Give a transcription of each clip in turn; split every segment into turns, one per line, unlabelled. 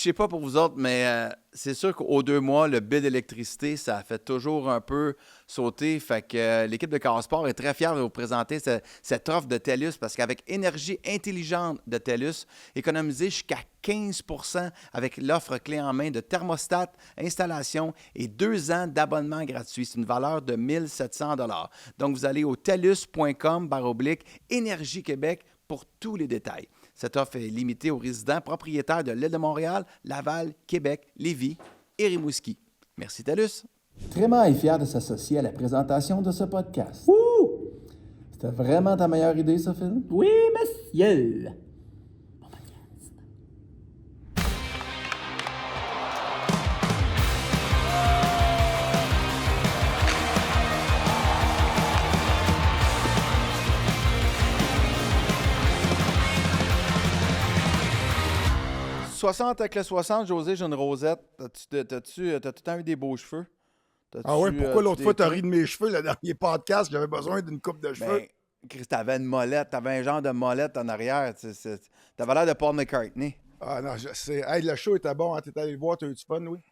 sais pas pour vous autres, mais c'est sûr qu'aux 2 mois, le bill d'électricité, ça fait toujours un peu sauter. Fait que l'équipe de Carsport est très fière de vous présenter cette offre de TELUS parce qu'avec énergie intelligente de TELUS, économisez jusqu'à 15 avec l'offre clé en main de thermostat, installation et 2 ans d'abonnement gratuit. C'est une valeur de 1 700 $. Donc, vous allez au telus.com/Énergie Québec pour tous les détails. Cette offre est limitée aux résidents propriétaires de l'île de Montréal, Laval, Québec, Lévis et Rimouski. Merci TELUS.
Tréma est fier de s'associer à la présentation de ce podcast.
Ouh!
C'était vraiment ta meilleure idée, ça, Phil?
Oui, monsieur! Bon podcast.
60 avec le 60, José, j'ai une rosette. T'as tout le temps eu des beaux cheveux?
Ah ouais, pourquoi l'autre
des
fois t'as
trucs?
ri de mes cheveux, le dernier podcast, j'avais besoin d'une coupe de cheveux.
Ben, Chris, t'avais une molette, t'avais un genre de molette en arrière. T'avais l'air de Paul McCartney.
Ah non, je sais. Hey, le show était bon, hein? T'es allé le voir, t'as eu du fun, oui?
Le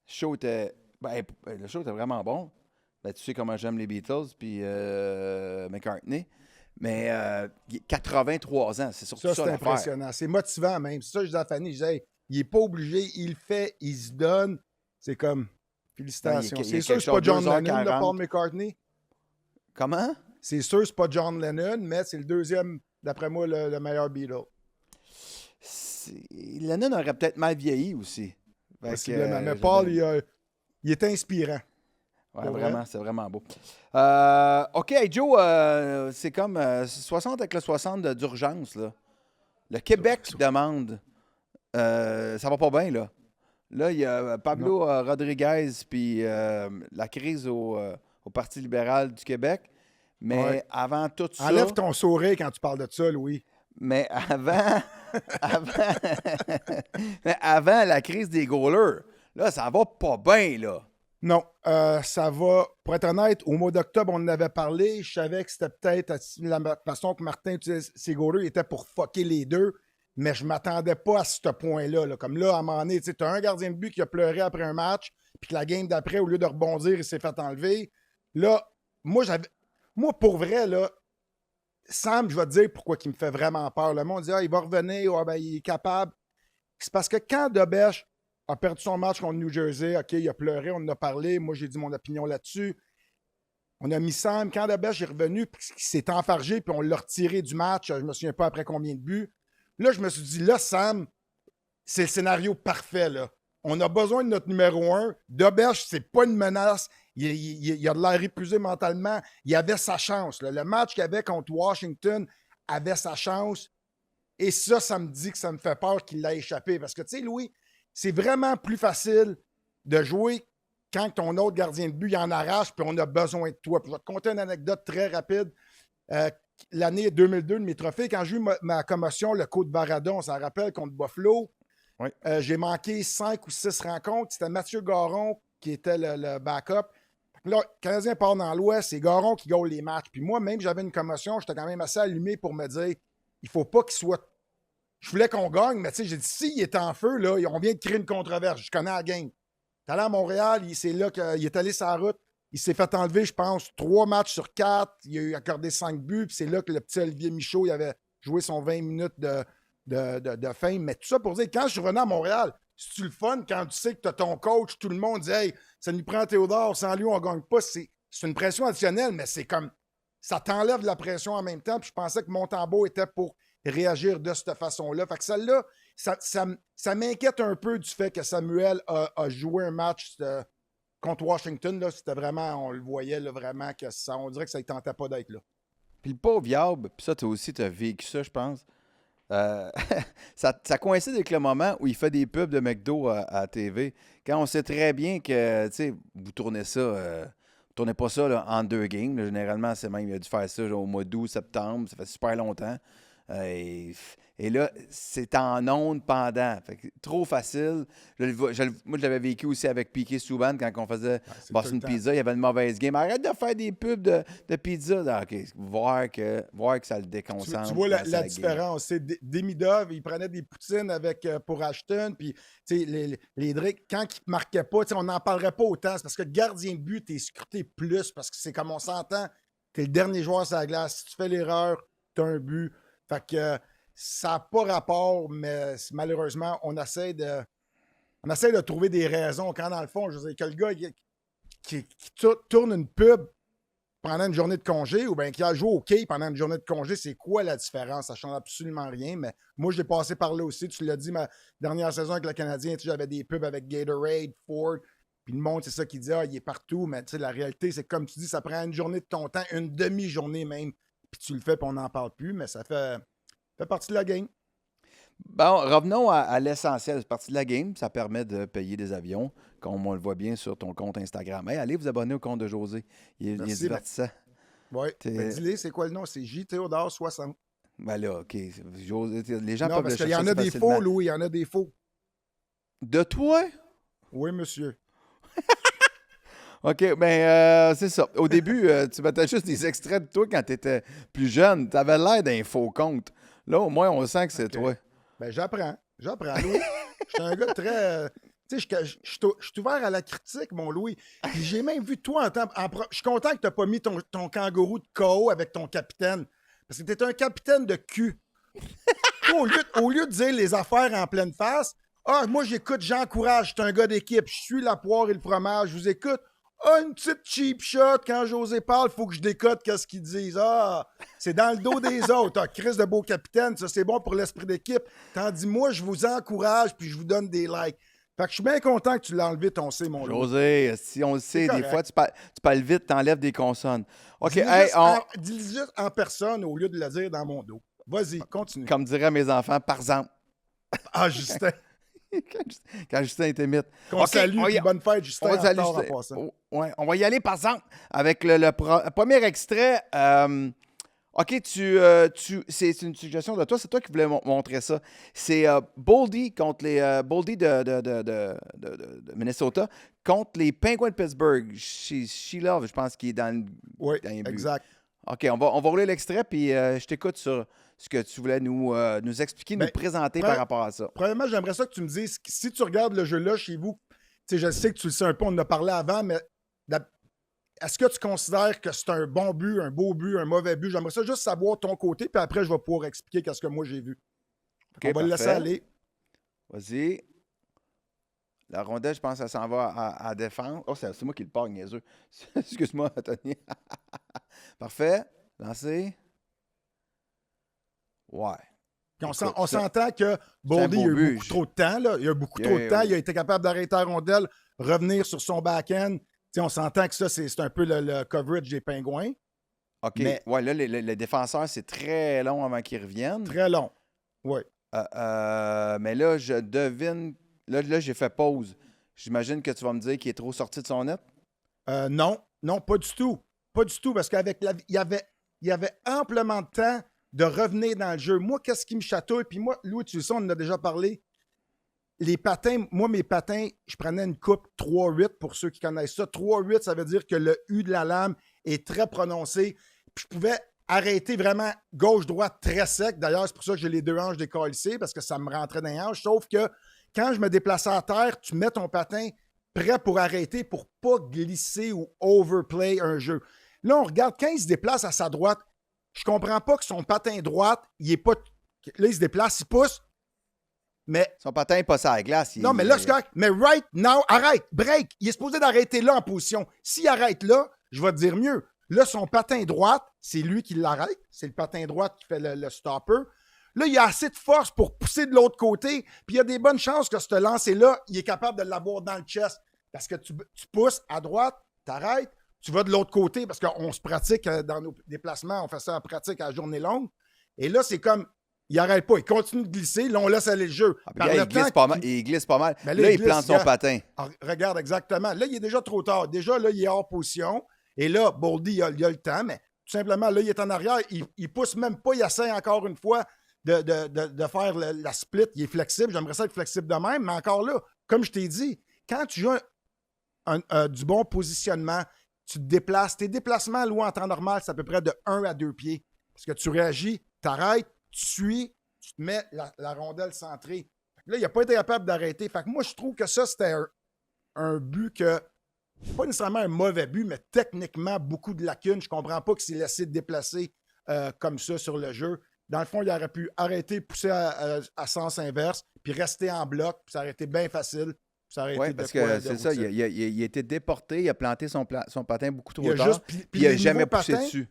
show était vraiment bon. Ben, tu sais comment j'aime les Beatles puis McCartney. Mais 83 ans, c'est surtout
Ça,
ça
c'est
l'affaire.
impressionnant. C'est motivant même. C'est ça, je disais à Fanny, je disais, hey, il est pas obligé, il le fait, il se donne. C'est comme, félicitations.
Il y a
C'est sûr que
quelque
c'est pas
chose,
John
2h40.
Lennon, de Paul McCartney.
Comment?
C'est sûr que c'est pas John Lennon, mais c'est le deuxième, d'après moi, le meilleur Beatle.
Lennon aurait peut-être mal vieilli aussi. Fait que,
Possiblement. Mais
je
Paul,
donne-
il est inspirant.
Ouais,
Pour
vraiment,
vrai.
c'est vraiment beau. OK, hey, Joe, c'est comme 60 avec le 60 d'urgence, là. Le Québec demande. Ça va pas bien, là. Là, il y a Pablo Rodriguez puis la crise au Parti libéral du Québec. Mais
Ouais.
avant tout ça...
Enlève ton sourire quand tu parles de ça, Louis.
Mais avant... mais avant la crise des goalers, là, ça va pas bien, là.
Non, ça va. Pour être honnête, au mois d'octobre, on en avait parlé. Je savais que c'était peut-être la façon que Martin utilisait ses goalers était pour fucker les deux, mais je m'attendais pas à ce point-là. Là. Comme là, à un moment donné, tu as un gardien de but qui a pleuré après un match, puis que la game d'après, au lieu de rebondir, il s'est fait enlever. Là, moi, pour vrai, là, Sam, je vais te dire pourquoi il me fait vraiment peur. Le monde dit, il va revenir, il est capable. C'est parce que quand Dobèche a perdu son match contre New Jersey, OK, il a pleuré, on en a parlé, moi j'ai dit mon opinion là-dessus. On a mis Sam, quand Dobèche est revenu, puis il s'est enfargé, puis on l'a retiré du match, je me souviens pas après combien de buts. Là, je me suis dit, là, Sam, c'est le scénario parfait, là. On a besoin de notre numéro 1. Dobèche, c'est pas une menace. Il a de l'air épuisé mentalement. Il avait sa chance. Là. Le match qu'il avait contre Washington avait sa chance. Et ça me dit que ça me fait peur qu'il l'ait échappé. Parce que, tu sais, Louis, c'est vraiment plus facile de jouer quand ton autre gardien de but, il en arrache, puis on a besoin de toi. Puis je vais te conter une anecdote très rapide. L'année 2002 de mes trophées, quand j'ai eu ma commotion, le coup de Baradon, on s'en rappelle, contre Buffalo,
Oui.
j'ai manqué 5 ou 6 rencontres. C'était Mathieu Garon qui était le backup. Là, le Canadien part dans l'Ouest, c'est Garon qui gagne les matchs. Puis moi, même j'avais une commotion, j'étais quand même assez allumé pour me dire, il faut pas qu'il soit... Je voulais qu'on gagne, mais tu sais, j'ai dit, s'il est en feu, là, on vient de créer une controverse. Je connais la game. T'es allé à Montréal, c'est là qu'il est allé sur la route. Il s'est fait enlever, je pense, 3 matchs sur 4. Il a eu accordé 5 buts. Puis c'est là que le petit Olivier Michaud, il avait joué son 20 minutes de fame. Mais tout ça pour dire, quand je suis revenu à Montréal, c'est-tu le fun quand tu sais que tu as ton coach, tout le monde dit, hey, ça nous prend Théodore, sans lui, on ne gagne pas. C'est une pression additionnelle, mais c'est comme, ça t'enlève de la pression en même temps. Puis je pensais que Montembeault était pour réagir de cette façon-là. Fait que celle-là, ça m'inquiète un peu du fait que Samuel a joué un match contre Washington. Là, c'était vraiment, on le voyait là, vraiment, que ça, on dirait que ça ne tentait pas d'être là.
Puis le pauvre Yab, puis ça, toi aussi, tu as vécu ça, je pense. Ça coïncide avec le moment où il fait des pubs de McDo à la TV. Quand on sait très bien que, tu sais, vous tournez ça, vous tournez pas ça là, en 2 games. Là, généralement, c'est même, il a dû faire ça genre, au mois d'août, septembre. Ça fait super longtemps. Et là, c'est en ondes pendant. Fait que, trop facile. Moi, je l'avais vécu aussi avec Piqué Souban quand on faisait Boston Pizza. Il y avait une mauvaise game. Arrête de faire des pubs de pizza. Ah, OK, voir que ça le déconcentre.
Tu vois la différence. C'est Demidov, il prenait des poutines pour Ashton. Puis, les Drake, quand ils ne marquaient pas, on n'en parlerait pas autant. C'est parce que gardien de but, tu es scruté plus. Parce que c'est comme on s'entend, tu es le dernier joueur sur la glace. Si tu fais l'erreur, tu as un but. Fait que ça n'a pas rapport, mais malheureusement, on essaie de trouver des raisons. Quand dans le fond, je veux dire, que le gars qui tourne une pub pendant une journée de congé ou bien qui a joué au quai pendant une journée de congé, c'est quoi la différence? Ça ne change absolument rien, mais moi, je l'ai passé par là aussi. Tu l'as dit, ma dernière saison avec le Canadien, j'avais des pubs avec Gatorade, Ford, puis le monde, c'est ça qui dit, il est partout, mais la réalité, c'est que comme tu dis, ça prend une journée de ton temps, une demi-journée même, puis tu le fais, puis on n'en parle plus, mais ça fait partie de la game.
Bon, revenons à l'essentiel. C'est partie de la game. Ça permet de payer des avions, comme on le voit bien sur ton compte Instagram. Hey, allez vous abonner au compte de José. Il est divertissant.
Oui. Dis-le, c'est quoi le nom? C'est J. Théodore 60.
Ben là, OK. José, les gens
non,
peuvent le
chercher.
chercher
Il y en a des
facilement.
faux, Louis. Il y en a des faux.
De toi?
Oui, monsieur.
OK, ben c'est ça. Au début, tu mettais juste des extraits de toi quand tu étais plus jeune. Tu avais l'air d'un faux compte. Là, au moins, on sent que c'est toi.
Ben, j'apprends, Louis. Je suis un gars très... tu sais, je suis ouvert à la critique, mon Louis. Puis j'ai même vu toi je suis content que tu n'as pas mis ton kangourou de KO avec ton capitaine. Parce que tu es un capitaine de cul. au lieu de dire les affaires en pleine face, moi, j'écoute, j'encourage, je suis un gars d'équipe, je suis la poire et le fromage, je vous écoute. Une petite cheap shot, quand José parle, il faut que je décote qu'est-ce qu'ils disent. C'est dans le dos des autres. Chris de beau capitaine, ça c'est bon pour l'esprit d'équipe. Tandis moi, je vous encourage puis je vous donne des likes. Fait que je suis bien content que tu l'as enlevé ton C, mon Louis.
José, si on le sait, des fois, tu parles vite, tu enlèves des consonnes. OK,
dis-le juste en personne au lieu de le dire dans mon dos. Vas-y, continue.
Comme diraient mes enfants, par exemple.
Justin.
Quand Justin était mythe.
Qu'on salue, bonne fête, Justin.
On va y aller, par exemple, avec le premier extrait. C'est une suggestion de toi. C'est toi qui voulais montrer ça. C'est Boldy contre les Boldy de Minnesota contre les Penguins de Pittsburgh. She Love, je pense, qui est dans le but.
Exact.
OK, on va rouler l'extrait, puis je t'écoute sur ce que tu voulais nous expliquer, nous présenter par rapport à ça.
Premièrement, j'aimerais ça que tu me dises, si tu regardes le jeu-là chez vous, je sais que tu le sais un peu, on en a parlé avant, mais est-ce que tu considères que c'est un bon but, un beau but, un mauvais but? J'aimerais ça juste savoir ton côté, puis après, je vais pouvoir expliquer qu'est-ce que moi j'ai vu.
Okay,
on va le laisser aller.
Vas-y. La rondelle, je pense que ça s'en va à défendre. Oh, c'est moi qui le parle, niaiseux. Excuse-moi, Tony. Parfait. Lancé. Ouais.
On s'entend que Boldy a eu beaucoup trop de temps. Là. Il a eu beaucoup trop de temps. Il a été capable d'arrêter la rondelle, revenir sur son back-end. On s'entend que ça, c'est un peu le coverage des Pingouins.
OK. Mais là, les défenseurs, c'est très long avant qu'ils reviennent.
Très long. Oui.
Mais là, je devine... Là, j'ai fait pause. J'imagine que tu vas me dire qu'il est trop sorti de son net?
Non, pas du tout. Pas du tout, parce il y avait amplement de temps de revenir dans le jeu. Moi, qu'est-ce qui me chatouille? Puis moi, Louis, tu sais, on en a déjà parlé. Les patins, mes patins, je prenais une coupe 3-8 pour ceux qui connaissent ça. 3-8, ça veut dire que le U de la lame est très prononcé. Puis je pouvais arrêter vraiment gauche-droite très sec. D'ailleurs, c'est pour ça que j'ai les deux hanches décalissées, parce que ça me rentrait dans les hanches. Sauf que quand je me déplaçais à terre, tu mets ton patin prêt pour arrêter, pour pas glisser ou overplay un jeu. Là, on regarde, quand il se déplace à sa droite, je comprends pas que son patin droite, il est pas... Là, il se déplace, il pousse, mais...
Son patin n'est pas sur la glace.
Non, mais là, c'est correct. Mais right now, arrête, break. Il est supposé d'arrêter là en position. S'il arrête là, je vais te dire mieux. Là, son patin droite, c'est lui qui l'arrête. C'est le patin droite qui fait le stopper. Là, il y a assez de force pour pousser de l'autre côté. Puis il y a des bonnes chances que ce lancer-là, il est capable de l'avoir dans le chest. Parce que tu pousses à droite, tu arrêtes, tu vas de l'autre côté parce qu'on se pratique dans nos déplacements, on fait ça en pratique à la journée longue. Et là, c'est comme, il n'arrête pas, il continue de glisser, là, on laisse aller le jeu.
Il glisse pas mal. Là, il plante son patin.
Regarde, exactement. Là, il est déjà trop tard. Déjà, là, il est hors position. Et là, Boldy, il a le temps, mais tout simplement, là, il est en arrière, il pousse même pas, il essaie encore une fois. de faire la split. Il est flexible. J'aimerais ça être flexible de même. Mais encore là, comme je t'ai dit, quand tu joues du bon positionnement, tu te déplaces. Tes déplacements, Louis, en temps normal, c'est à peu près de 1 à 2 pieds. Parce que tu réagis, tu arrêtes, tu suis, tu te mets la rondelle centrée. Là, il n'a pas été capable d'arrêter. Fait que moi, je trouve que ça, c'était un but que, pas nécessairement un mauvais but, mais techniquement, beaucoup de lacunes. Je ne comprends pas qu'il s'est laissé déplacer comme ça sur le jeu. Dans le fond, il aurait pu arrêter, pousser à sens inverse, puis rester en bloc, puis ça aurait été bien facile.
Oui, parce que c'est ça, il a été déporté, il a planté son patin beaucoup trop tard,
juste,
puis il n'a jamais poussé
patins,
dessus.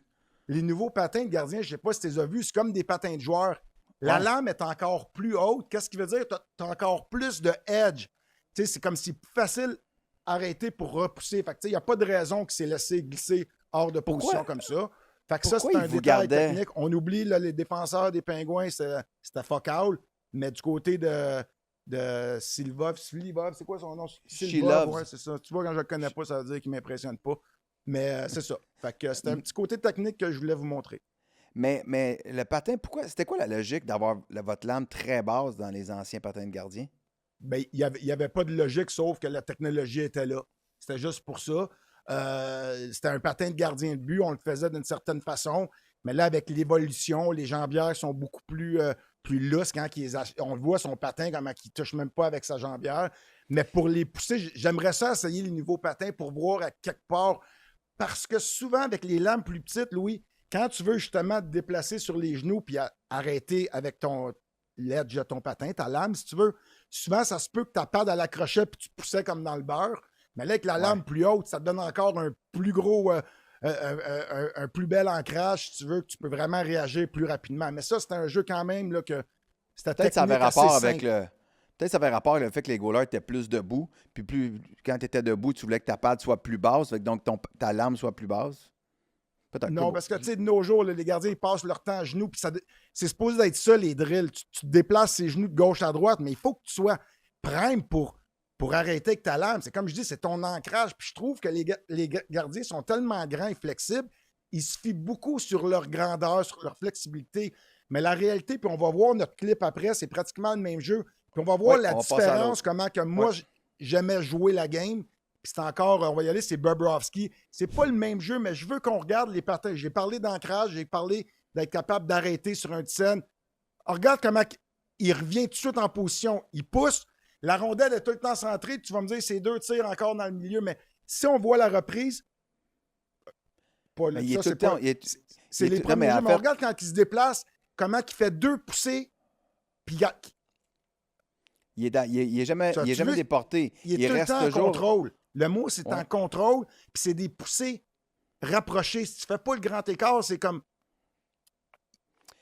Les nouveaux patins de gardien, je ne sais pas si tu les as vus, c'est comme des patins de joueurs. La lame est encore plus haute. Qu'est-ce qui veut dire? Tu as encore plus de edge. Tu sais, c'est comme si plus facile arrêter pour repousser. Fait que, il n'y a pas de raison qu'il s'est laissé glisser hors de position comme ça. Fait que ça, c'est un détail technique. On oublie là, les défenseurs des Pingouins, c'était fuck out. Mais du côté de Silva, c'est quoi son nom? Silva, ouais, c'est ça. Tu vois, quand je ne le connais pas, ça veut dire qu'il ne m'impressionne pas. Mais c'est ça. Fait que c'était un petit côté technique que je voulais vous montrer.
Mais le patin, c'était quoi la logique d'avoir votre lame très basse dans les anciens patins de gardien?
Ben, il n'y avait pas de logique, sauf que la technologie était là. C'était juste pour ça. C'était un patin de gardien de but. On le faisait d'une certaine façon. Mais là, avec l'évolution, les jambières sont beaucoup plus lousses quand on le voit, son patin, comment il ne touche même pas avec sa jambière. Mais pour les pousser, j'aimerais ça essayer les nouveaux patins pour voir à quelque part. Parce que souvent, avec les lames plus petites, Louis, quand tu veux justement te déplacer sur les genoux puis arrêter avec l'edge de ton patin, ta lame, si tu veux, souvent, ça se peut que ta patte à l'accrochait puis tu poussais comme dans le beurre. Mais là, avec la lame plus haute, ça te donne encore un plus gros, un plus bel ancrage, si tu veux, que tu peux vraiment réagir plus rapidement. Mais ça, c'était un jeu quand même là, que c'était
peut-être
technique
ça avait
assez
rapport
simple.
avec Peut-être que ça avait rapport avec le fait que les goalers étaient plus debout. Puis quand tu étais debout, tu voulais que ta patte soit plus basse, donc ta lame soit plus basse. Peut-être.
Non, parce que, tu sais, de nos jours, là, les gardiens, ils passent leur temps à genoux. Puis c'est supposé être ça, les drills. Tu te déplaces ses genoux de gauche à droite, mais il faut que tu sois prime pour arrêter avec ta lame. C'est comme je dis, c'est ton ancrage. Puis je trouve que les gardiens sont tellement grands et flexibles, ils se fient beaucoup sur leur grandeur, sur leur flexibilité. Mais la réalité, puis on va voir notre clip après, c'est pratiquement le même jeu. Puis on va voir la différence, comment que moi, j'aimais jouer la game. Puis c'est encore, on va y aller, c'est Bobrovsky. C'est pas le même jeu, mais je veux qu'on regarde les patins. J'ai parlé d'ancrage, j'ai parlé d'être capable d'arrêter sur un scène. Regarde comment il revient tout de suite en position. Il pousse. La rondelle est tout le temps centrée. Tu vas me dire, c'est 2 tirs encore dans le milieu, mais si on voit la reprise, pas là, ça, c'est pas... C'est les premiers jeux, mais on regarde quand il se déplace, comment il fait 2 poussées, puis
il est jamais déporté.
Il est tout le temps en contrôle. Le mot, c'est en contrôle, puis c'est des poussées rapprochées. Si tu fais pas le grand écart, c'est comme...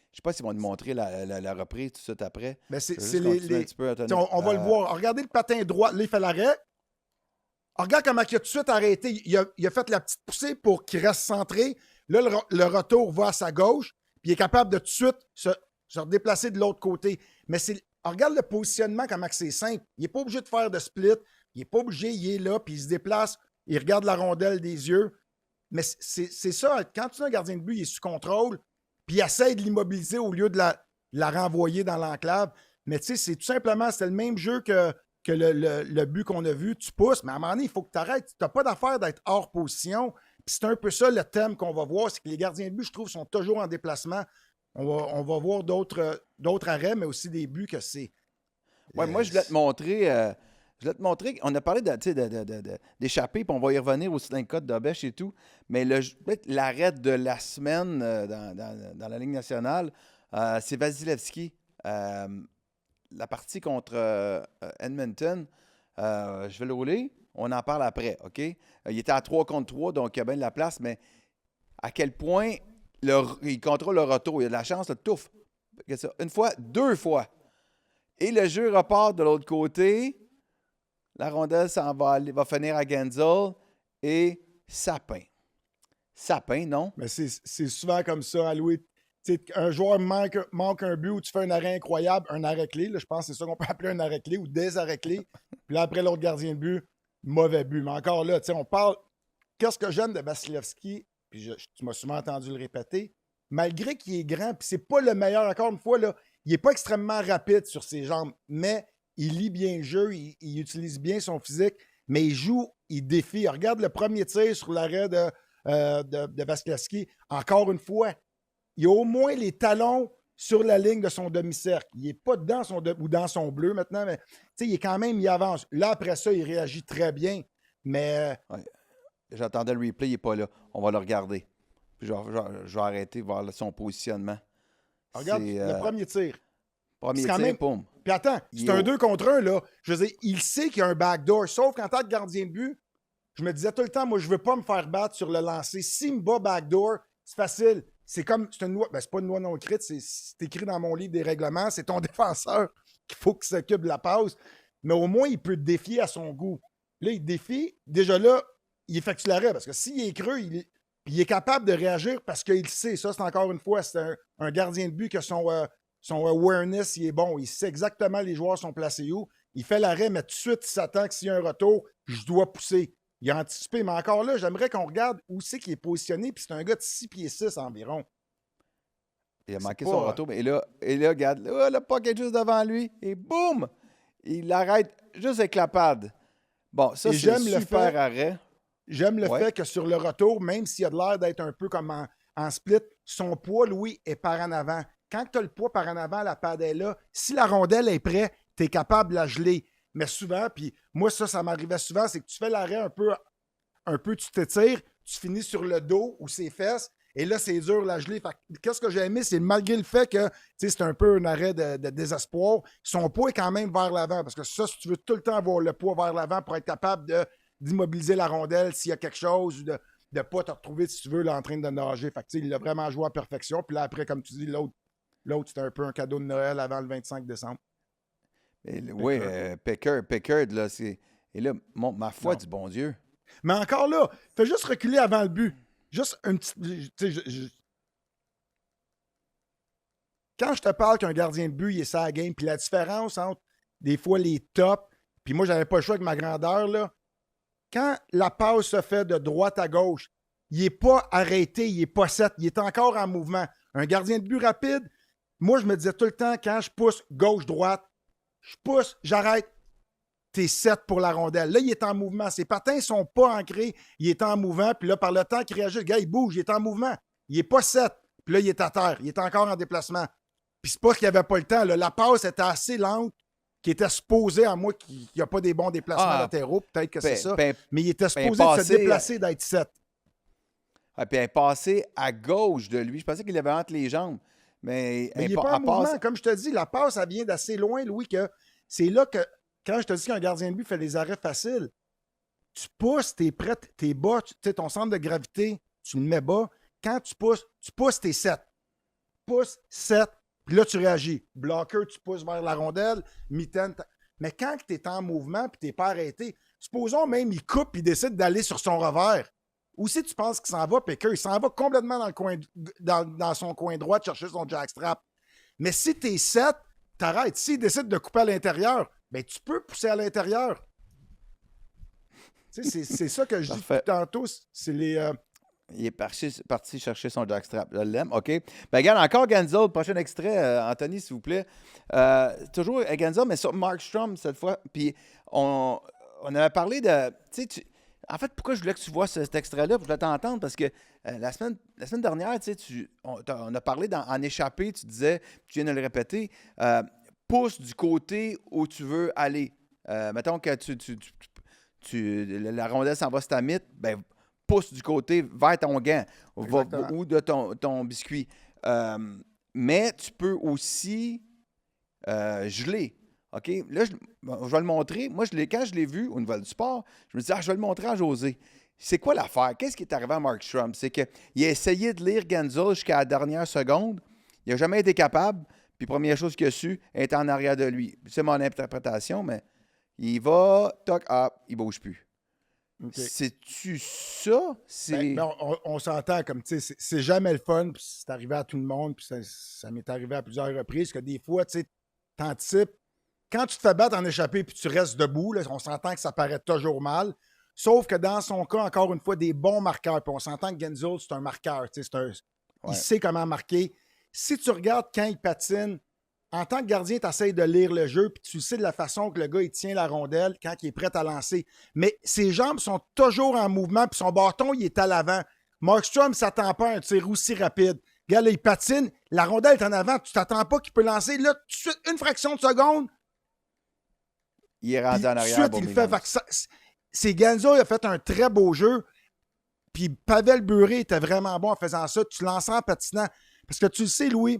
Je sais pas s'ils vont nous montrer la reprise tout de suite après.
Mais c'est
on
va le voir. Regardez le patin droit. Là, il fait l'arrêt. Regarde comment il a tout de suite arrêté. Il a fait la petite poussée pour qu'il reste centré. Là, le retour va à sa gauche, puis il est capable de tout de suite se redéplacer de l'autre côté. Mais regarde le positionnement, comment c'est simple. Il n'est pas obligé de faire de split. Il n'est pas obligé, il est là, puis il se déplace. Il regarde la rondelle des yeux. Mais c'est ça. Quand tu es un gardien de but, il est sous contrôle, puis il essaie de l'immobiliser au lieu de la renvoyer dans l'enclave. Mais tu sais, c'est tout simplement, c'est le même jeu que le but qu'on a vu. Tu pousses, mais à un moment donné, il faut que tu arrêtes. Tu n'as pas d'affaire d'être hors position. Puis c'est un peu ça le thème qu'on va voir, c'est que les gardiens de but, je trouve, sont toujours en déplacement. On va voir d'autres arrêts, mais aussi des buts que c'est...
Ouais, moi, je voulais te montrer... on a parlé d'échapper, puis on va y revenir aussi dans le cas de Dobèche et tout, mais l'arrêt de la semaine dans la Ligue nationale, c'est Vasilevski. La partie contre Edmonton, je vais le rouler, on en parle après, OK? Il était à 3 contre 3, donc il y a bien de la place, mais à quel point il contrôle le retour, il a de la chance, le touffe. Une fois, 2 fois. Et le jeu repart de l'autre côté. La rondelle va finir à Genzel et Sapin. Sapin, non?
Mais c'est souvent comme ça, Louis. Un joueur manque un but où tu fais un arrêt incroyable, un arrêt-clé. Je pense que c'est ça qu'on peut appeler un arrêt-clé ou des arrêts-clés. Puis là, après l'autre gardien de but, mauvais but. Mais encore là, on parle... Qu'est-ce que j'aime de Vasilevski? Puis tu m'as souvent entendu le répéter. Malgré qu'il est grand, puis c'est pas le meilleur, encore une fois, là, il n'est pas extrêmement rapide sur ses jambes, mais il lit bien le jeu, il utilise bien son physique, mais il joue, il défie. Regarde le premier tir sur l'arrêt de Vasilevskiy. Encore une fois, il a au moins les talons sur la ligne de son demi-cercle. Il n'est pas dans ou dans son bleu maintenant, mais il est quand même, il avance. Là, après ça, il réagit très bien. Mais.
Ouais. J'attendais le replay, il n'est pas là. On va le regarder. Puis je vais arrêter de voir son positionnement.
Regarde le premier tir.
Premier
tir,
même... boum.
Puis attends, c'est un 2 contre 1, là. Je veux dire, il sait qu'il y a un backdoor. Sauf qu'en tant que gardien de but, je me disais tout le temps, moi, je ne veux pas me faire battre sur le lancer. S'il me bat backdoor, c'est facile. C'est comme, c'est une loi, c'est pas une loi non écrite, c'est écrit dans mon livre des règlements, c'est ton défenseur qu'il faut qu'il s'occupe de la passe. Mais au moins, il peut te défier à son goût. Là, il défie. Déjà là, il effectue l'arrêt parce que s'il est creux, il est capable de réagir parce qu'il sait. Ça, c'est encore une fois, c'est un gardien de but que son awareness, il est bon. Il sait exactement les joueurs sont placés où. Il fait l'arrêt, mais tout de suite, il s'attend que s'il y a un retour, je dois pousser. Il a anticipé. Mais encore là, j'aimerais qu'on regarde où c'est qu'il est positionné. Puis c'est un gars de 6 pieds 6 environ.
Il a manqué son retour. Mais là, regarde, là, le puck est juste devant lui. Et boum! Il l'arrête juste avec la pad. Bon, ça, c'est un super arrêt.
J'aime le fait que sur le retour, même s'il a de l'air d'être un peu comme en split, son poids, Louis, est par en avant. Quand tu as le poids par en avant, la pad est là. Si la rondelle est prête, tu es capable de la geler. Mais souvent, puis moi, ça m'arrivait souvent, c'est que tu fais l'arrêt un peu, tu t'étires, tu finis sur le dos ou ses fesses, et là, c'est dur la geler. Qu'est-ce que j'ai aimé, c'est malgré le fait que c'est un peu un arrêt de désespoir, son poids est quand même vers l'avant. Parce que ça, si tu veux tout le temps avoir le poids vers l'avant pour être capable d'immobiliser la rondelle s'il y a quelque chose ou de ne pas te retrouver, si tu veux, là, en train de nager. Fait que, il l'a vraiment joué à perfection. Puis là, après, comme tu dis, l'autre, c'était un peu un cadeau de Noël avant le 25 décembre.
Oui, Pickard, là, c'est. Et là, ma foi du bon Dieu.
Mais encore là, fais juste reculer avant le but. Juste un petit. Quand je te parle qu'un gardien de but, il est ça à la game, puis la différence entre des fois les tops, puis moi, j'avais pas le choix avec ma grandeur, là. Quand la passe se fait de droite à gauche, il n'est pas arrêté, il n'est pas set, il est encore en mouvement. Un gardien de but rapide, moi, je me disais tout le temps, quand je pousse gauche-droite, je pousse, j'arrête, t'es 7 pour la rondelle. Là, il est en mouvement. Ses patins ne sont pas ancrés, il est en mouvement. Puis là, par le temps qu'il réagit, le gars, il bouge, il est en mouvement. Il n'est pas 7. Puis là, il est à terre. Il est encore en déplacement. Puis c'est pas qu'il n'y avait pas le temps. Là. La passe était assez lente, qui était supposée, à moi, qu'il n'y a pas des bons déplacements latéraux. Peut-être que c'est ça. Mais il était supposé de se déplacer, d'être 7.
Puis elle est passée à gauche de lui. Je pensais qu'il avait entre les jambes. Mais
il n'est pas en mouvement. Comme je te dis, la passe, elle vient d'assez loin, Louis, que c'est là que, quand je te dis qu'un gardien de but fait des arrêts faciles, tu pousses, t'es prêt, t'es bas, ton centre de gravité, tu le mets bas. Quand tu pousses, t'es 7. Pousse, 7, puis là, tu réagis. Blocker, tu pousses vers la rondelle, mitaine. Mais quand tu es en mouvement puis tu n'es pas arrêté, supposons même il coupe et il décide d'aller sur son revers. Ou si tu penses qu'il s'en va, Picker, il s'en va complètement dans le coin, dans son coin droit de chercher son jackstrap. Mais si tu es 7, t'arrêtes. S'il décide de couper à l'intérieur, ben tu peux pousser à l'intérieur. C'est ça que je dis depuis tantôt. C'est les.
Il est parti chercher son jackstrap. Je l'aime. OK. Ben, regarde, encore Guentzel. Prochain extrait, Anthony, s'il vous plaît. Toujours Guentzel, mais sur Markstrom cette fois. Puis, on avait parlé de. En fait, pourquoi je voulais que tu vois cet extrait-là? Je voulais t'entendre parce que la semaine dernière, on a parlé en échappé. Tu disais, tu viens de le répéter, pousse du côté où tu veux aller. Mettons que la rondelle s'en va sur ta mythe, ben, pousse du côté vers ton gant ou de ton biscuit. Mais tu peux aussi geler. OK? Là, je vais le montrer. Moi, quand je l'ai vu au niveau du sport, je me dis, je vais le montrer à José. C'est quoi l'affaire? Qu'est-ce qui est arrivé à Markstrom? C'est qu'il a essayé de lire Guentzel jusqu'à la dernière seconde. Il n'a jamais été capable. Puis, première chose qu'il a su, est en arrière de lui. C'est mon interprétation, mais il va, toc, il ne bouge plus. Okay. C'est-tu ça?
On s'entend comme, tu sais, c'est jamais le fun, puis c'est arrivé à tout le monde, puis ça m'est arrivé à plusieurs reprises, que des fois, tu sais, t'anticipes. Quand tu te fais battre en échappée puis tu restes debout, là, on s'entend que ça paraît toujours mal. Sauf que dans son cas, encore une fois, des bons marqueurs. Puis on s'entend que Guentzel, c'est un marqueur. Il sait comment marquer. Si tu regardes quand il patine, en tant que gardien, tu essaies de lire le jeu, puis tu sais de la façon que le gars il tient la rondelle quand il est prêt à lancer. Mais ses jambes sont toujours en mouvement, puis son bâton, il est à l'avant. Markstrom ne s'attend pas à un tir aussi rapide. Regarde, là, il patine, la rondelle est en avant, tu t'attends pas qu'il peut lancer. Là, tout de suite, une fraction de seconde,
Il est rendu
puis
en
tout de
arrière.
suite, il le fait. Fait que c'est Genzo, il a fait un très beau jeu. Puis Pavel Bure était vraiment bon en faisant ça. Tu lances en patinant. Parce que tu le sais, Louis,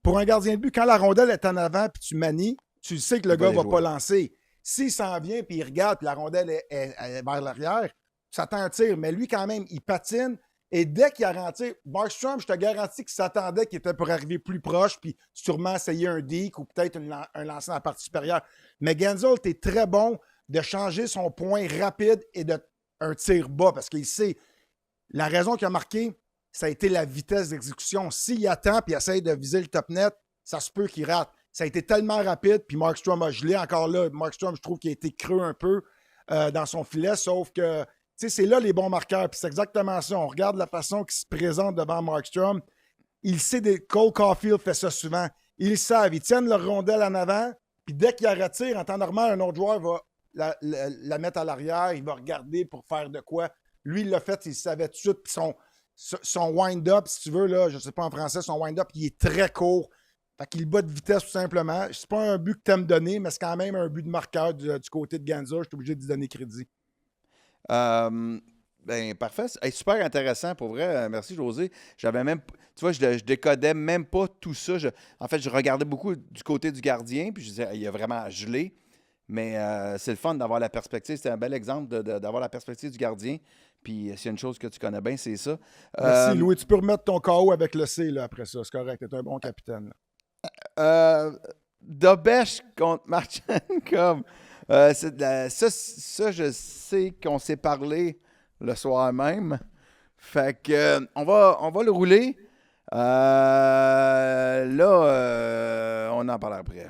pour un gardien de but, quand la rondelle est en avant puis tu manies, tu le sais que le gars va pas lancer. S'il s'en vient puis il regarde puis la rondelle est vers l'arrière, ça t'en un tir. Mais lui, quand même, il patine. Et dès qu'il a rentré, Markstrom, je te garantis qu'il s'attendait qu'il était pour arriver plus proche puis sûrement essayer un deke ou peut-être un lancer dans la partie supérieure. Mais Genzo était très bon de changer son point rapide et de un tir bas parce qu'il sait. La raison qu'il a marqué, ça a été la vitesse d'exécution. S'il attend et essaye de viser le top net, ça se peut qu'il rate. Ça a été tellement rapide, puis Markstrom a gelé. Encore là, Markstrom, je trouve qu'il a été creux un peu dans son filet, sauf que c'est là les bons marqueurs. Puis c'est exactement ça. On regarde la façon qu'il se présente devant Markstrom. Il sait Cole Caulfield fait ça souvent. Ils savent, ils tiennent leur rondelle en avant, puis dès qu'il la retire, en temps normal, un autre joueur va la mettre à l'arrière, il va regarder pour faire de quoi. Lui, il l'a fait, il savait tout de suite. Puis son wind-up, si tu veux, là, je ne sais pas en français, son wind-up, il est très court. Fait qu'il bat de vitesse tout simplement. C'est pas un but que tu aimes donner, mais c'est quand même un but de marqueur du côté de Genzo. Je suis obligé de lui donner crédit.
Ben, parfait. Hey, super intéressant, pour vrai. Merci, José. J'avais même... Tu vois, je décodais même pas tout ça. En fait, je regardais beaucoup du côté du gardien, puis je disais, il a vraiment gelé. Mais c'est le fun d'avoir la perspective. C'est un bel exemple d'avoir la perspective du gardien. Puis s'il y a une chose que tu connais bien, c'est ça.
Merci, Louis. Tu peux remettre ton KO avec le C là, après ça. C'est correct. Tu es un bon capitaine.
Dobesh contre Marchenkov. Ça, je sais qu'on s'est parlé le soir même. Fait que on va le rouler. On en parle après.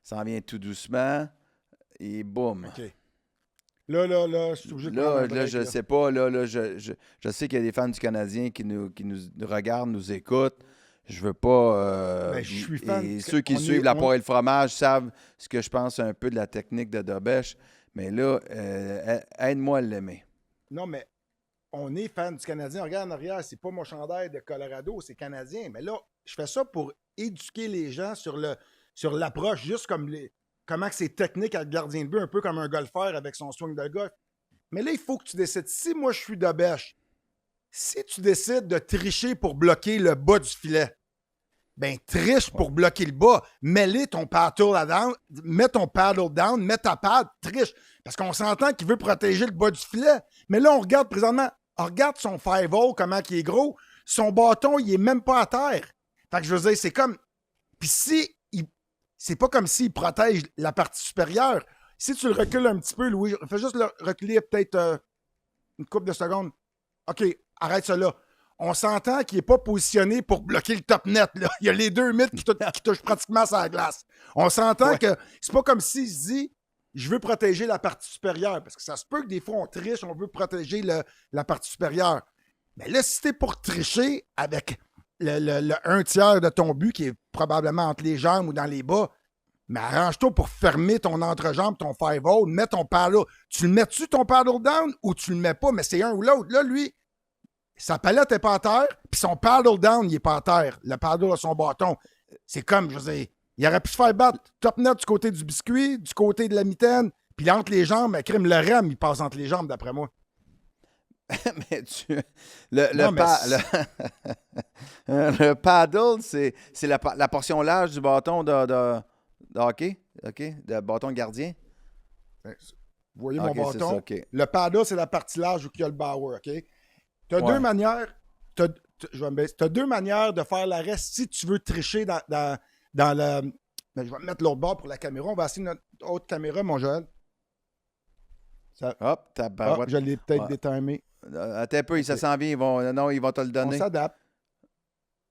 Ça en vient tout doucement. Et boum.
OK. Là, je suis obligé de prendre un break,
je sais pas. Je sais qu'il y a des fans du Canadien qui nous regardent, nous écoutent. Je veux pas...
Ben, je suis fan.
Et ceux qui suivent la poire et le fromage savent ce que je pense un peu de la technique de Dobesh. Mais là, aide-moi à l'aimer.
Non, mais on est fan du Canadien. Regarde en arrière, c'est pas mon chandail de Colorado, c'est Canadien. Mais là, je fais ça pour éduquer les gens sur l'approche, juste comme comment c'est technique à le gardien de but, un peu comme un golfeur avec son swing de golf. Mais là, il faut que tu décides. Si moi, je suis Dobesh, si tu décides de tricher pour bloquer le bas du filet, ben triche pour bloquer le bas. Mets ton paddle down, mets ton paddle down, mets ta pad, triche. Parce qu'on s'entend qu'il veut protéger le bas du filet. Mais là, on regarde présentement, on regarde son 5-hole, comment il est gros. Son bâton, il est même pas à terre. Fait que je veux dire, c'est comme... Puis c'est pas comme s'il protège la partie supérieure. Si tu le recules un petit peu, Louis, fais juste le reculer peut-être une couple de secondes. OK, arrête ça là. On s'entend qu'il n'est pas positionné pour bloquer le top net. Là. Il y a les 2 mètres qui touchent pratiquement sur la glace. On s'entend que c'est pas comme s'il se dit « Je veux protéger la partie supérieure ». Parce que ça se peut que des fois, on triche, on veut protéger la partie supérieure. Mais là, si t'es pour tricher avec le 1/3 de ton but qui est probablement entre les jambes ou dans les bas, mais arrange-toi pour fermer ton entrejambe, ton 5-hole, mets ton paddle. Tu le mets-tu ton paddle down ou tu le mets pas, mais c'est un ou l'autre. Là, lui, sa palette n'est pas à terre, puis son paddle down, il n'est pas à terre. Le paddle a son bâton. C'est comme, je veux dire, il aurait pu se faire battre top net du côté du biscuit, du côté de la mitaine, puis entre les jambes, crime le rem, il passe entre les jambes, d'après moi.
Mais le paddle, c'est la portion large du bâton de hockey, OK? De bâton de gardien.
Vous voyez mon bâton?
Ça, okay.
Le paddle, c'est la partie large où il y a le Bauer, OK? Tu as deux manières. T'as 2 manières de faire l'arrêt si tu veux tricher dans le. Mais je vais mettre l'autre bord pour la caméra. On va essayer notre autre caméra, mon Joël.
Hop,
je l'ai peut-être détimé.
Attends un peu, ça s'en vient. Ils vont te le donner.
On s'adapte.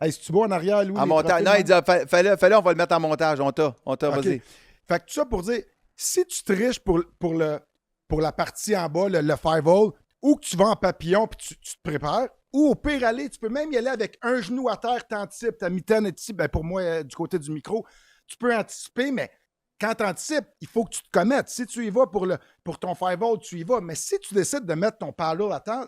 Hey, si tu vois en arrière, Louis.
En montage. Non, il dit fais-le, on va le mettre en montage. On t'a, vas-y.
Fait que tout ça pour dire, si tu triches pour la partie en bas, le 5-hole, ou que tu vas en papillon puis tu te prépares, Ou au pire, tu peux même y aller avec un genou à terre, t'anticipes, ta mitaine est ici. Ben, pour moi, du côté du micro, tu peux anticiper, mais quand tu anticipes, il faut que tu te commettes. Si tu y vas pour ton 5-volt, tu y vas. Mais si tu décides de mettre ton paddle à terre,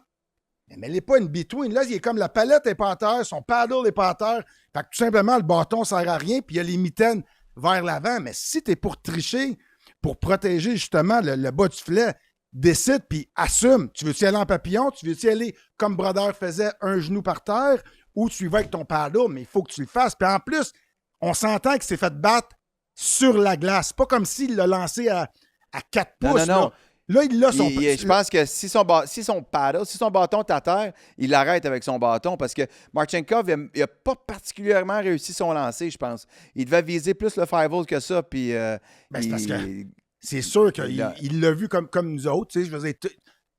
mais il n'est pas une between. Là, il est comme la palette n'est pas à terre, son paddle n'est pas à terre. Fait que tout simplement, le bâton ne sert à rien, puis il y a les mitaines vers l'avant. Mais si tu es pour tricher, pour protéger justement le bas du filet, décide puis assume. Tu veux-tu aller en papillon? Tu veux-tu aller comme Brodeur faisait, un genou par terre, ou tu y vas avec ton paddle? Mais il faut que tu le fasses. Puis en plus, on s'entend qu'il s'est fait battre sur la glace. Pas comme s'il l'a lancé à 4 pouces.
Non.
Là, il l'a son...
Je pense que si son bâton est à terre, il l'arrête avec son bâton parce que Marchenkov, il n'a pas particulièrement réussi son lancer, je pense. Il devait viser plus le 5-volt que ça. Puis,
c'est parce que c'est sûr qu'il l'a vu comme nous autres. Tu sais, je veux dire,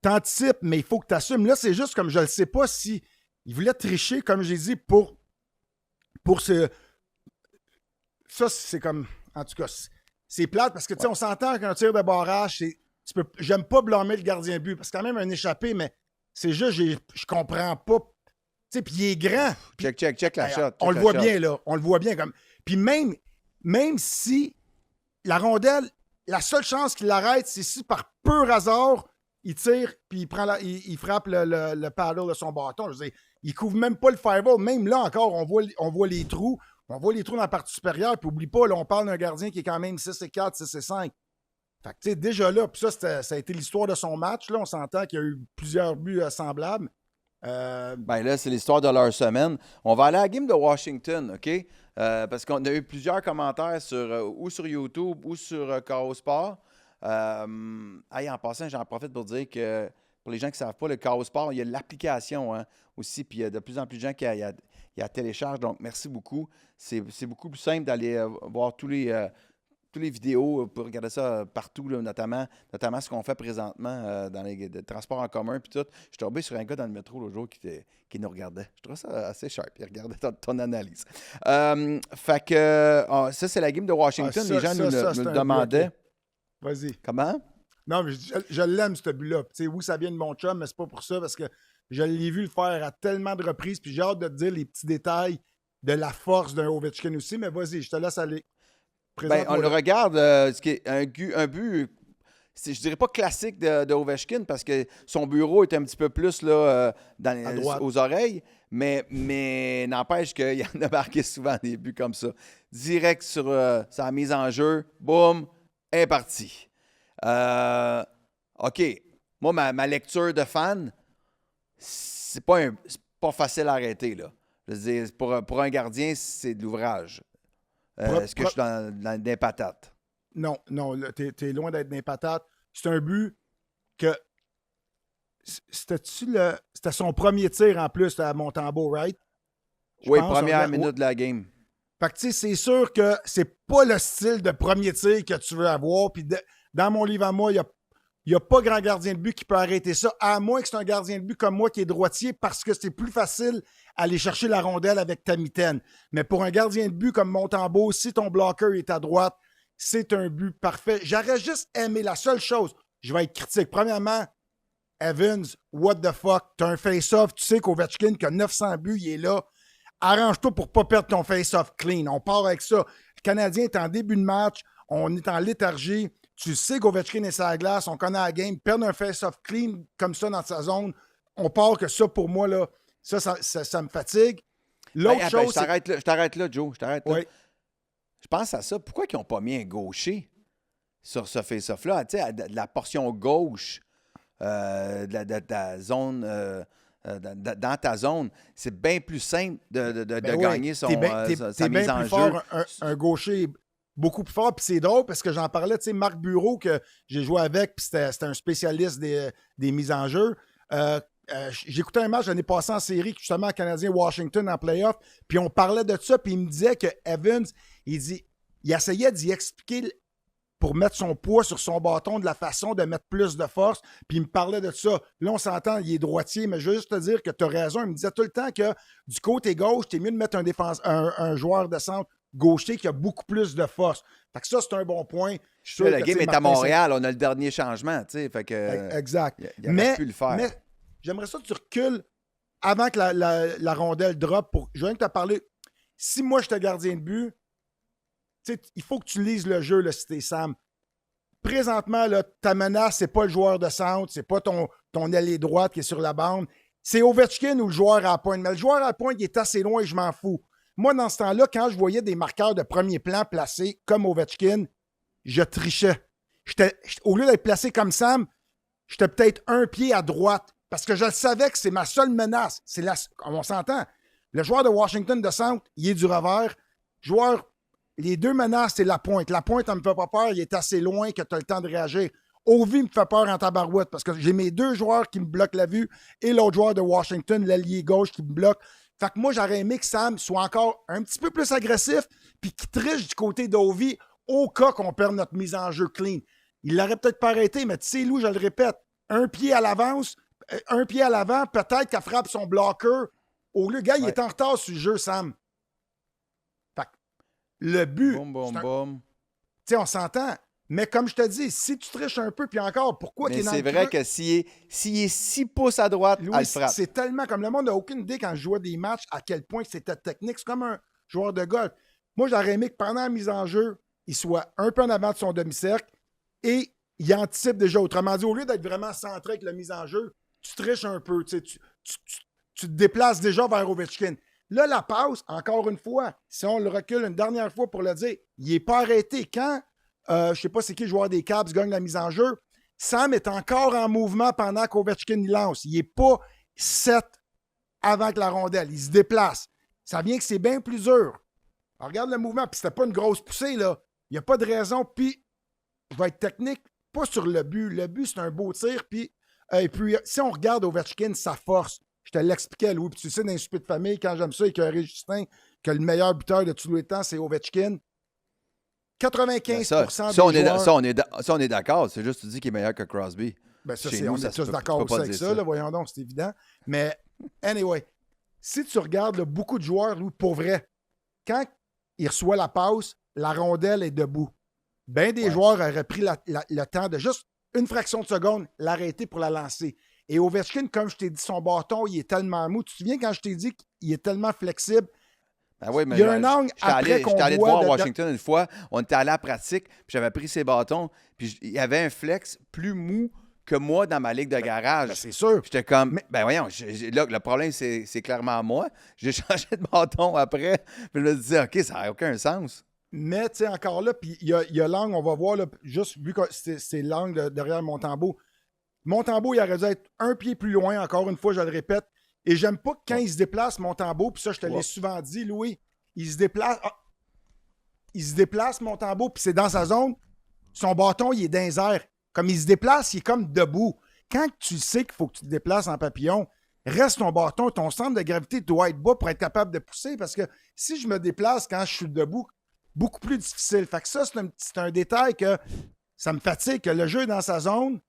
t'anticipes, mais il faut que tu assumes. Là, c'est juste comme je ne sais pas si il voulait tricher, comme j'ai dit, pour ce. Ça, c'est comme. En tout cas, c'est plate parce que, tu sais, on s'entend qu'un tir de barrage, c'est. J'aime pas blâmer le gardien de but parce que quand même un échappé, mais c'est juste, je comprends pas. Tu sais, puis il est grand.
Check la shot.
On le voit bien, là. On le voit bien. Comme. Puis même si la rondelle, la seule chance qu'il l'arrête, c'est si par pur hasard, il tire puis il frappe le paddle de son bâton. Je veux dire, il couvre même pas le firewall. Même là encore, on voit les trous. On voit les trous dans la partie supérieure. Puis oublie pas, là, on parle d'un gardien qui est quand même 6'4", 6'5". Fait que, tu sais, déjà là, puis ça a été l'histoire de son match. Là, on s'entend qu'il y a eu plusieurs buts semblables.
Ben là, c'est l'histoire de leur semaine. On va aller à la game de Washington, OK? Parce qu'on a eu plusieurs commentaires ou sur YouTube ou sur Chaos Sport. En passant, j'en profite pour dire que pour les gens qui ne savent pas, le Chaos Sport, il y a l'application aussi, puis il y a de plus en plus de gens qui la téléchargent. Donc, merci beaucoup. C'est beaucoup plus simple d'aller voir tous les vidéos pour regarder ça partout, là, notamment ce qu'on fait présentement dans les transports en commun puis tout. Je suis tombé sur un gars dans le métro l'autre jour qui nous regardait. Je trouvais ça assez sharp. Il regardait ton analyse. Fait que ça, c'est la game de Washington. Les gens nous le demandaient.
Vas-y.
Comment?
Non, mais je l'aime, ce but-là. Tu sais, oui, ça vient de mon chum, mais c'est pas pour ça, parce que je l'ai vu le faire à tellement de reprises, puis j'ai hâte de te dire les petits détails de la force d'un Ovechkin aussi, mais vas-y, je te laisse aller.
On le regarde, ce qui est un but, je dirais pas classique de Ovechkin, parce que son bureau est un petit peu plus là, aux oreilles, mais n'empêche qu'il en a marqué souvent des buts comme ça. Direct sur sa mise en jeu, boum, est parti. OK. Moi, ma lecture de fan, c'est pas facile à arrêter, là. Je veux dire, pour un gardien, c'est de l'ouvrage. Est-ce que je suis dans des patates?
Non, t'es loin d'être des patates. C'est un but que... C'était son premier tir en plus à Montembeault, right?
Oui, première minute de la game.
Fait que tu sais, c'est sûr que c'est pas le style de premier tir que tu veux avoir. Puis dans mon livre à moi, il n'y a pas grand gardien de but qui peut arrêter ça, à moins que c'est un gardien de but comme moi qui est droitier, parce que c'est plus facile aller chercher la rondelle avec ta mitaine. Mais pour un gardien de but comme Montembeault, si ton bloqueur est à droite, c'est un but parfait. J'aurais juste aimé la seule chose. Je vais être critique. Premièrement, Evans, what the fuck? T'as un face-off. Tu sais qu'Ovechkin, qui a 900 buts, il est là. Arrange-toi pour ne pas perdre ton face-off clean. On part avec ça. Le Canadien est en début de match. On est en léthargie. Tu sais qu'Ovechkin est sur la glace. On connaît la game. Perdre un face-off clean comme ça dans sa zone, on part que ça, pour moi, là, ça me fatigue. L'autre chose,
je t'arrête là, Joe. Je t'arrête là.
Oui.
Je pense à ça. Pourquoi ils n'ont pas mis un gaucher sur ce face-off-là? Tu sais, de la portion gauche de ta zone... dans ta zone, c'est bien plus simple de gagner sa mise en jeu.
Fort, un gaucher beaucoup plus fort. Puis c'est drôle parce que j'en parlais, tu sais, Marc Bureau, que j'ai joué avec, puis c'était un spécialiste des mises en jeu. J'écoutais un match l'année passée en série, justement, Canadien-Washington en playoff, puis on parlait de ça, puis il me disait que Evans, il essayait d'y expliquer pour mettre son poids sur son bâton de la façon de mettre plus de force. Puis il me parlait de ça. Là, on s'entend, il est droitier, mais je veux juste te dire que tu as raison. Il me disait tout le temps que du côté gauche, tu es mieux de mettre un joueur de centre gaucher qui a beaucoup plus de force. Fait que ça, c'est un bon point.
Le game est à Montréal. On a le dernier changement, tu sais. Fait que,
exact.
Il aurait pu le faire.
Mais j'aimerais ça que tu recules avant que la rondelle drop, je viens de te parler. Si moi, j'étais gardien de but, il faut que tu lises le jeu, là, si t'es Sam. Présentement, là, ta menace, c'est pas le joueur de centre, c'est pas ton ailier droite qui est sur la bande. C'est Ovechkin ou le joueur à la pointe. Mais le joueur à la pointe, il est assez loin et je m'en fous. Moi, dans ce temps-là, quand je voyais des marqueurs de premier plan placés comme Ovechkin, je trichais. Au lieu d'être placé comme Sam, j'étais peut-être un pied à droite parce que je savais que c'est ma seule menace. On s'entend. Le joueur de Washington de centre, il est du revers. Les deux menaces, c'est la pointe. La pointe, elle me fait pas peur. Il est assez loin que tu as le temps de réagir. Ovi me fait peur en tabarouette parce que j'ai mes deux joueurs qui me bloquent la vue et l'autre joueur de Washington, l'allié gauche, qui me bloque. Fait que moi, j'aurais aimé que Sam soit encore un petit peu plus agressif puis qu'il triche du côté d'Ovi au cas qu'on perde notre mise en jeu clean. Il l'aurait peut-être pas arrêté, mais tu sais, Lou, je le répète, un pied à l'avant, peut-être qu'elle frappe son bloqueur. Le gars, il est en retard sur le jeu, Sam. Fait que le but...
Boum.
Tu sais, on s'entend. Mais comme je te dis, si tu triches un peu, puis encore, pourquoi
mais
tu es dans le
c'est vrai
creux?
que s'il est 6 pouces à droite,
Louis,
elle frappe.
c'est tellement comme le monde n'a aucune idée quand je jouais des matchs à quel point c'était technique. C'est comme un joueur de golf. Moi, j'aurais aimé que pendant la mise en jeu, il soit un peu en avant de son demi-cercle et il anticipe déjà. Autrement dit, au lieu d'être vraiment centré avec la mise en jeu, tu triches un peu. Tu te déplaces déjà vers Ovechkin. Là, la passe, encore une fois, si on le recule une dernière fois pour le dire, il n'est pas arrêté. Quand, je ne sais pas c'est qui le joueur des Caps gagne la mise en jeu, Sam est encore en mouvement pendant qu'Ovechkin il lance. Il n'est pas 7 avant que la rondelle. Il se déplace. Ça vient que c'est bien plus dur. Alors, regarde le mouvement. Puis c'était pas une grosse poussée, là. Il n'y a pas de raison. Puis, je vais être technique, pas sur le but. Le but, c'est un beau tir. Puis, et puis si on regarde Ovechkin, sa force, je te l'expliquais, Louis. Puis tu sais, dans les soupers de famille, quand j'aime ça, écœurer Justin, que le meilleur buteur de tous les temps, c'est Ovechkin. 95% des joueurs...
Ça, on est d'accord. C'est juste que tu dis qu'il est meilleur que Crosby.
Ben ça,
Chez nous,
on est tous d'accord aussi avec ça, là, voyons donc, c'est évident. Mais, anyway, si tu regardes là, beaucoup de joueurs, Louis, pour vrai, quand il reçoit la passe, la rondelle est debout. Bien des joueurs auraient pris le temps de juste une fraction de seconde l'arrêter pour la lancer. Et Ovechkin, comme je t'ai dit, son bâton, il est tellement mou. Tu te souviens quand je t'ai dit qu'il est tellement flexible?
Ben oui, mais
il y a un angle après qu'on
j'étais allé te
voit...
voir à Washington une fois. On était allé à la pratique, puis j'avais pris ses bâtons, puis il y avait un flex plus mou que moi dans ma ligue de garage.
Ben, c'est sûr.
J'étais comme, ben voyons, là, le problème, c'est clairement moi. J'ai changé de bâton après, puis je me disais, OK, ça n'a aucun sens.
Mais, tu sais, encore là, puis il y a l'angle, on va voir, là, juste vu que c'est l'angle derrière Montembeault. Montembeault, il aurait dû être un pied plus loin, encore une fois, je le répète. Et j'aime pas que quand il se déplace, Montembeault, puis ça, je te l'ai souvent dit, Louis, il se déplace, Montembeault, puis c'est dans sa zone, son bâton, il est dans les airs. Comme il se déplace, il est comme debout. Quand tu sais qu'il faut que tu te déplaces en papillon, reste ton bâton, ton centre de gravité doit être bas pour être capable de pousser, parce que si je me déplace quand je suis debout, beaucoup plus difficile. Fait que ça, c'est un détail que ça me fatigue, que le jeu est dans sa zone,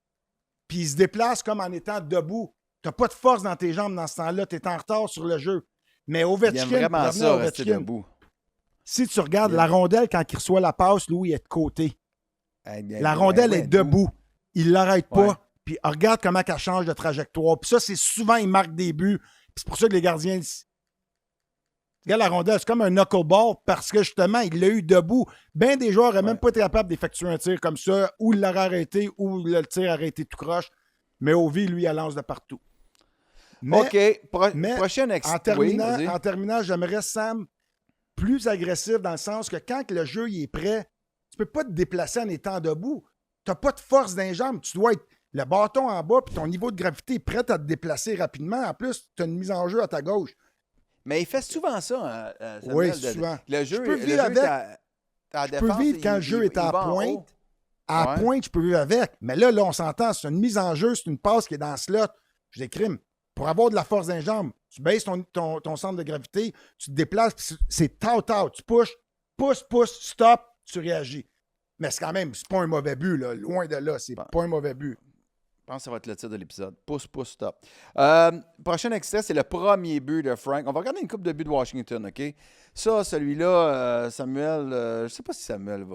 puis il se déplace comme en étant debout. Tu n'as pas de force dans tes jambes dans ce temps-là, tu es en retard sur le jeu. Mais Ovechkin,
il aime vraiment ça, rester debout.
Si tu regardes la rondelle, quand il reçoit la passe, Louis, il est de côté. La rondelle est debout. Il ne l'arrête pas. Ouais. Puis regarde comment elle change de trajectoire. Puis ça, c'est souvent, il marque des buts. Puis c'est pour ça que les gardiens... Regarde la rondelle, c'est comme un knuckleball parce que justement, il l'a eu debout. Bien des joueurs n'auraient même pas été capables d'effectuer un tir comme ça, ou il l'aurait arrêté, ou le tir aurait été tout croche. Mais Ovi, lui, elle lance de partout.
Mais, OK. Prochaine
en terminant, j'aimerais Sam plus agressif dans le sens que quand le jeu il est prêt, tu ne peux pas te déplacer en étant debout. Tu n'as pas de force dans les jambes. Tu dois être le bâton en bas, puis ton niveau de gravité est prêt à te déplacer rapidement. En plus, tu as une mise en jeu à ta gauche.
Mais il fait souvent ça.
Oui, souvent.
Le jeu,
je peux vivre avec. Je peux vivre quand le jeu est à pointe. À pointe, je peux vivre avec. Mais là, on s'entend. C'est une mise en jeu, c'est une passe qui est dans le slot. Je décrime. Pour avoir de la force dans les jambes, tu baisses ton centre de gravité, tu te déplaces, c'est tout. Tu pousse, stop, tu réagis. Mais c'est quand même, c'est pas un mauvais but, là. Loin de là, c'est pas un mauvais but.
pense que ça va être le titre de l'épisode. Pouce, pouce, stop. Prochain extrait, c'est le premier but de Frank. On va regarder une coupe de buts de Washington, OK? Ça, celui-là, Samuel, je sais pas si Samuel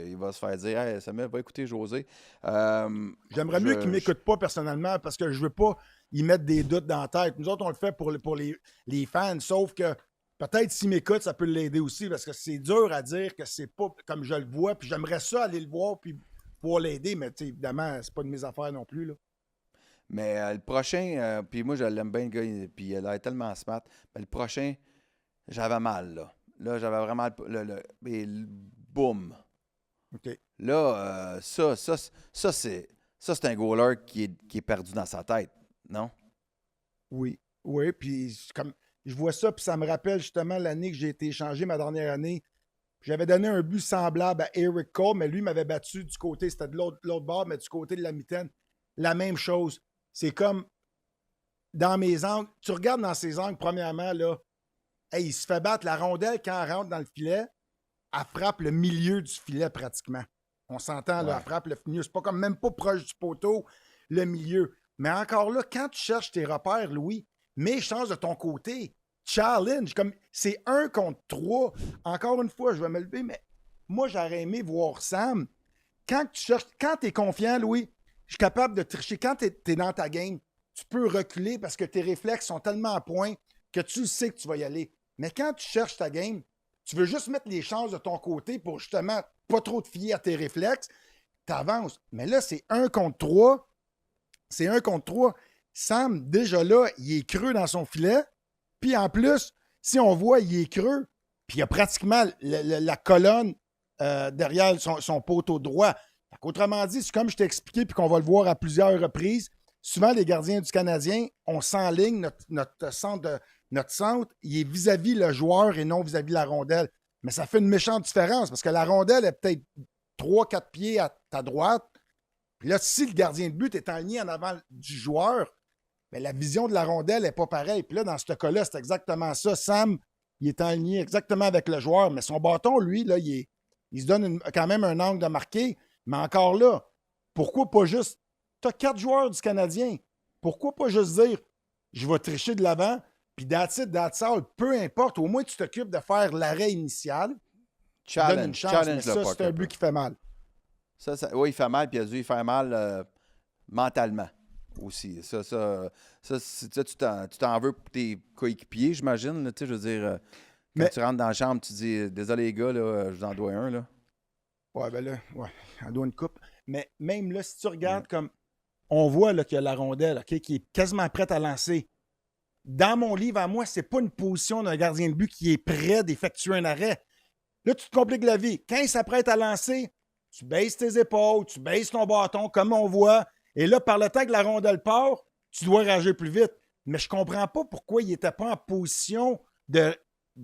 il va se faire dire, hey, Samuel, va écouter José.
J'aimerais mieux qu'il ne m'écoute pas personnellement parce que je ne veux pas y mettre des doutes dans la tête. Nous autres, on le fait pour les fans, sauf que peut-être s'il m'écoute, ça peut l'aider aussi parce que c'est dur à dire que c'est pas comme je le vois. Puis j'aimerais ça aller le voir puis pouvoir l'aider, mais évidemment, c'est pas de mes affaires non plus. Là.
Mais le prochain, puis moi, je l'aime bien, le gars, puis il a l'air tellement smart. Mais le prochain, j'avais mal, là. Là, j'avais vraiment boum.
OK.
Là, ça c'est un goaler qui est perdu dans sa tête, non?
Oui. Oui, puis comme je vois ça, puis ça me rappelle justement l'année que j'ai été échangé, ma dernière année. J'avais donné un but semblable à Eric Cole, mais lui m'avait battu du côté, c'était de l'autre bord, mais du côté de la mitaine. La même chose. C'est comme dans mes angles. Tu regardes dans ses angles, premièrement, là, hey, il se fait battre la rondelle quand elle rentre dans le filet, elle frappe le milieu du filet pratiquement. On s'entend, là, elle frappe le milieu. C'est pas comme même pas proche du poteau, le milieu. Mais encore là, quand tu cherches tes repères, Louis, mets chance de ton côté. Challenge, comme c'est 1 contre 3. Encore une fois, je vais me lever, mais moi, j'aurais aimé voir Sam. Quand tu cherches, quand tu es confiant, Louis, je suis capable de tricher. Quand tu es dans ta game, tu peux reculer parce que tes réflexes sont tellement à point que tu sais que tu vas y aller. Mais quand tu cherches ta game, tu veux juste mettre les chances de ton côté pour justement pas trop te fier à tes réflexes, tu avances. Mais là, c'est 1 contre 3. C'est 1 contre 3. Sam, déjà là, il est creux dans son filet. Puis en plus, si on voit, il est creux, puis il y a pratiquement la colonne derrière son poteau droit. Autrement dit, c'est comme je t'ai expliqué, puis qu'on va le voir à plusieurs reprises. Souvent, les gardiens du Canadien, on s'enligne, notre centre, il est vis-à-vis le joueur et non vis-à-vis la rondelle. Mais ça fait une méchante différence parce que la rondelle est peut-être 3-4 pieds à ta droite. Puis là, si le gardien de but est enligné en avant du joueur, bien, la vision de la rondelle n'est pas pareille. Puis là, dans ce cas-là, c'est exactement ça. Sam, il est enligné exactement avec le joueur, mais son bâton, lui, là, il se donne quand même un angle de marquer. Mais encore là, pourquoi pas juste... Tu as 4 joueurs du Canadien. Pourquoi pas juste dire, je vais tricher de l'avant, puis that's it, that's all, peu importe, au moins tu t'occupes de faire l'arrêt initial. Donne une chance, mais ça, c'est un but qui fait mal.
Oui, il fait mal, puis il a dû y faire mal mentalement aussi. Ça tu t'en veux pour tes coéquipiers, j'imagine. Je veux dire, quand tu rentres dans la chambre, tu dis « Désolé les gars, là, je vous en dois un. » là.
Ouais, ben là, on doit une coupe. Mais même là, si tu regardes comme on voit là, qu'il y a la rondelle, okay, qui est quasiment prête à lancer. Dans mon livre, à moi, c'est pas une position d'un gardien de but qui est prêt d'effectuer un arrêt. Là, tu te compliques la vie. Quand il s'apprête à lancer, tu baisses tes épaules, tu baisses ton bâton, comme on voit. Et là, par le temps que la rondelle part, tu dois réagir plus vite. Mais je comprends pas pourquoi il n'était pas en position de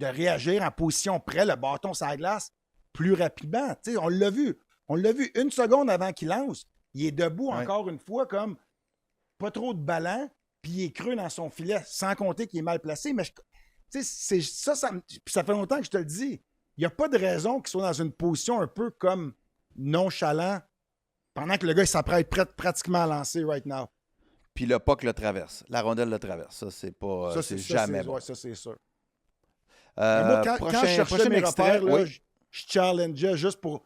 réagir, en position près, le bâton sur la glace, plus rapidement. T'sais, on l'a vu. On l'a vu 1 seconde avant qu'il lance. Il est debout encore une fois comme pas trop de ballon, puis il est creux dans son filet, sans compter qu'il est mal placé. Mais c'est ça, puis ça fait longtemps que je te le dis. Il n'y a pas de raison qu'il soit dans une position un peu comme nonchalant pendant que le gars s'apprête pratiquement à lancer right now.
Puis le puck le traverse. La rondelle le traverse. Ça, c'est pas. Ça, c'est jamais bon.
Ouais, ça, c'est sûr. Moi, quand je cherchais mes repères, là, je challengeais juste pour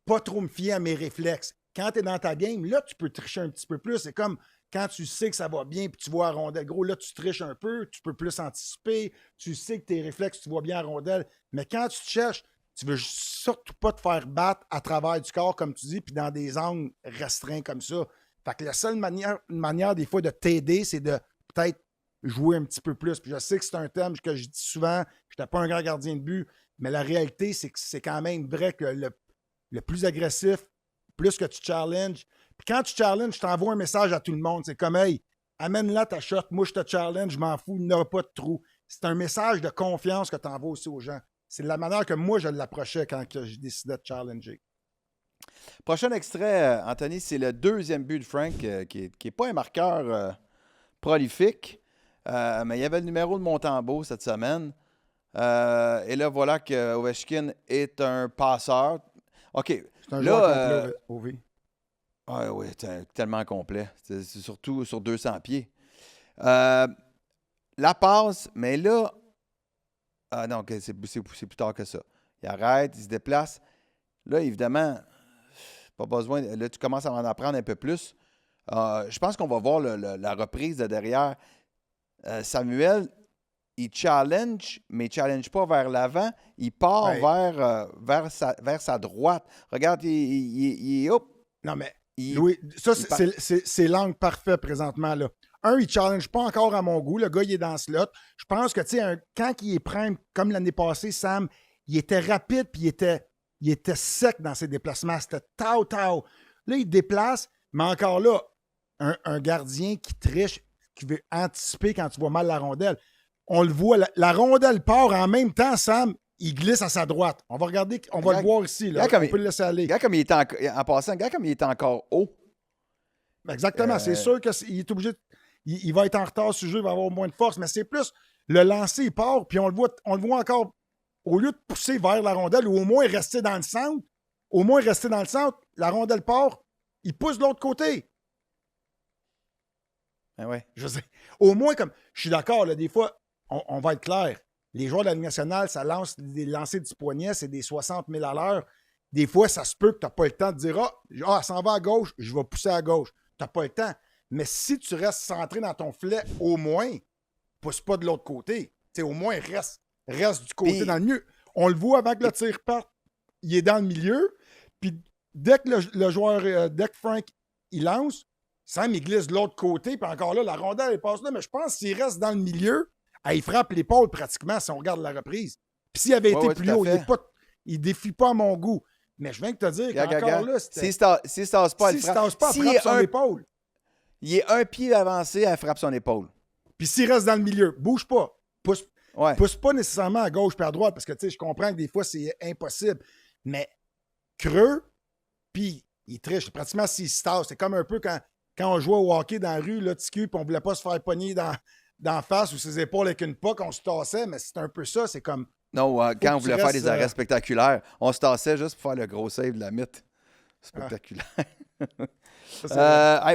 pas trop me fier à mes réflexes. Quand tu es dans ta game, là, tu peux tricher un petit peu plus. C'est comme quand tu sais que ça va bien puis tu vois la rondelle. Gros, là, tu triches un peu, tu peux plus anticiper. Tu sais que tes réflexes, tu vois bien la rondelle. Mais quand tu te cherches, tu veux surtout pas te faire battre à travers du corps, comme tu dis, puis dans des angles restreints comme ça. Fait que la seule manière des fois de t'aider, c'est de peut-être jouer un petit peu plus. Puis je sais que c'est un thème que je dis souvent, je n'étais pas un grand gardien de but, mais la réalité, c'est que c'est quand même vrai que le plus agressif, plus que tu challenges. Puis quand tu challenges, je t'envoie un message à tout le monde. C'est comme, hey, amène-la ta shot, moi je te challenge, je m'en fous, il n'y aura pas de trou. C'est un message de confiance que tu envoies aussi aux gens. C'est la manière que moi je l'approchais quand je décidais de challenger.
Prochain extrait, Anthony, c'est le 2e but de Frank, qui n'est pas un marqueur prolifique, mais il y avait le numéro de Montembeault cette semaine. Et là, voilà que Ovechkin est un passeur. OK.
C'est un joueur complet, OV.
Ah oui, tellement complet. C'est surtout sur 200 pieds. La passe, mais là... Ah non, c'est plus tard que ça. Il arrête, il se déplace. Là, évidemment, pas besoin... Là, tu commences à en apprendre un peu plus. Je pense qu'on va voir la reprise de derrière. Samuel, il challenge, mais il ne challenge pas vers l'avant. Il part vers sa droite. Regarde, il est...
Non, mais Louis, ça, c'est l'angle parfait présentement, là. Il ne challenge pas encore à mon goût. Le gars, il est dans le slot. Je pense que, tu sais, quand il est prime, comme l'année passée, Sam, il était rapide puis il était sec dans ses déplacements. C'était tao. Là, il déplace, mais encore là, un gardien qui triche, qui veut anticiper quand tu vois mal la rondelle. On le voit, la rondelle part en même temps, Sam, il glisse à sa droite. On va regarder, on va le voir ici. Là. On peut le laisser aller.
Regarde comme il est en passant, regarde comme il est encore haut.
Exactement. C'est sûr qu'il est obligé. Il va être en retard sur le jeu, il va avoir moins de force, mais c'est plus le lancer, il part, puis on le voit encore, au lieu de pousser vers la rondelle, ou au moins rester dans le centre, la rondelle part, il pousse de l'autre côté.
Ah ouais.
Je sais. Au moins, comme je suis d'accord, là, des fois, on va être clair. Les joueurs de la Ligue nationale, ça lance des lancers du poignet, c'est des 60 000 à l'heure. Des fois, ça se peut que tu n'as pas le temps de dire elle s'en va à gauche, je vais pousser à gauche. Tu n'as pas le temps. Mais si tu restes centré dans ton filet, au moins, pousse pas de l'autre côté. T'sais, au moins, reste du côté dans le milieu. On le voit avant que le tir parte, il est dans le milieu. Puis dès que le joueur, dès que Frank, il lance, Sam, il glisse de l'autre côté. Puis encore là, la rondelle, elle passe là. Mais je pense qu'il reste dans le milieu, il frappe l'épaule pratiquement si on regarde la reprise. Puis s'il avait été plus haut, il ne défie pas à mon goût. Mais je viens de te dire qu'encore là, c'était...
S'il ne tasse pas,
il frappe son épaule.
Il est un pied avancé, elle frappe son épaule.
Puis s'il reste dans le milieu, bouge pas. Pousse pas nécessairement à gauche puis à droite, parce que tu sais, je comprends que des fois, c'est impossible. Mais creux, puis il triche. Pratiquement s'il se tasse. C'est comme un peu quand on jouait au hockey dans la rue, là, TQ, puis on voulait pas se faire pogner dans face ou ses épaules avec une puck, on se tassait, mais c'est un peu ça. C'est comme...
Non, quand on voulait faire des arrêts spectaculaires, on se tassait juste pour faire le gros save de la mythe. Spectaculaire.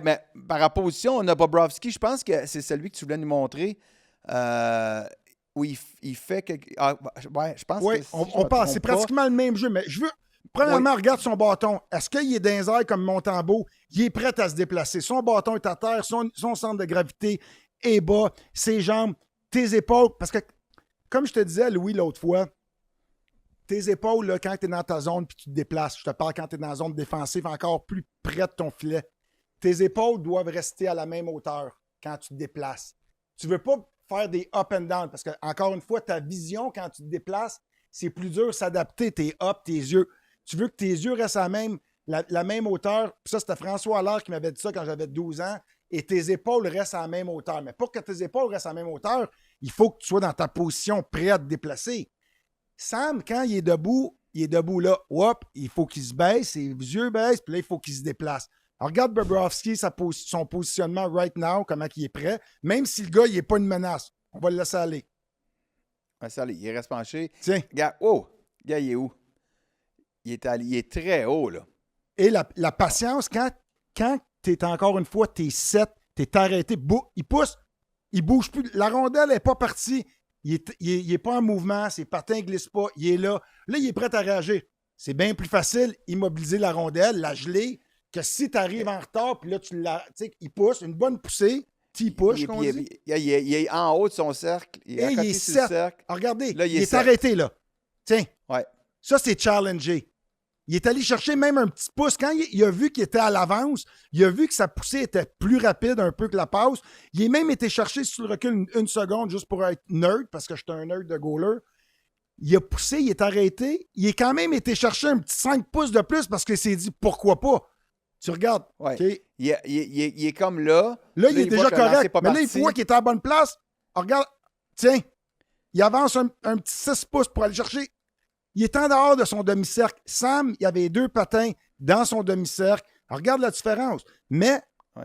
Mais par opposition, on a Bobrovski. Je pense que c'est celui que tu voulais nous montrer. Où il fait quelque... je pense que...
On passe. C'est pratiquement le même jeu, mais je veux... Premièrement, regarde son bâton. Est-ce qu'il est dans les airs comme Montembeault? Il est prêt à se déplacer. Son bâton est à terre. Son centre de gravité est bas. Ses jambes, tes épaules. Parce que, comme je te disais, Louis, l'autre fois, tes épaules, là, quand tu es dans ta zone puis tu te déplaces, je te parle quand tu es dans la zone défensive, encore plus près de ton filet, tes épaules doivent rester à la même hauteur quand tu te déplaces. Tu ne veux pas faire des up and down parce que, encore une fois, ta vision quand tu te déplaces, c'est plus dur de s'adapter, tes up, tes yeux. Tu veux que tes yeux restent à la même hauteur. Puis ça, c'était François Allard qui m'avait dit ça quand j'avais 12 ans. Et tes épaules restent à la même hauteur. Mais pour que tes épaules restent à la même hauteur, il faut que tu sois dans ta position prêt à te déplacer. Sam, quand il est debout là. Hop, il faut qu'il se baisse, ses yeux baissent, puis là, il faut qu'il se déplace. Alors, regarde Bobrovski, son positionnement right now, comment il est prêt. Même si le gars, il n'est pas une menace. On va le laisser aller.
Il reste penché.
Tiens.
Regarde, regarde, il est où? Il est très haut, là.
Et la patience, quand tu es encore une fois, tu es set, tu es arrêté, il pousse, il bouge plus. La rondelle n'est pas partie. Il n'est pas en mouvement, ses patins ne glissent pas, il est là. Là, il est prêt à réagir. C'est bien plus facile immobiliser la rondelle, la geler, que si tu arrives en retard, puis là, il pousse, une bonne poussée, tu pushes, qu'on dit.
Il est en haut de son cercle. Il est
set.
Cercle.
Alors, regardez,
là,
il est arrêté, là. Tiens, ça, c'est challengé. Il est allé chercher même un petit pouce. Quand il a vu qu'il était à l'avance, il a vu que sa poussée était plus rapide un peu que la passe. Il est même été chercher sur le recul une seconde juste pour être nerd, parce que j'étais un nerd de goaler. Il a poussé, il est arrêté. Il est quand même été chercher un petit 5 pouces de plus parce qu'il s'est dit pourquoi pas. Tu regardes.
Ouais.
Okay?
Il est comme là.
Là, il est déjà correct. Mais là, il voit qu'il est à la bonne place. Alors, regarde. Tiens, il avance un petit 6 pouces pour aller chercher. Il est en dehors de son demi-cercle. Sam, il y avait 2 patins dans son demi-cercle. Alors, regarde la différence. Mais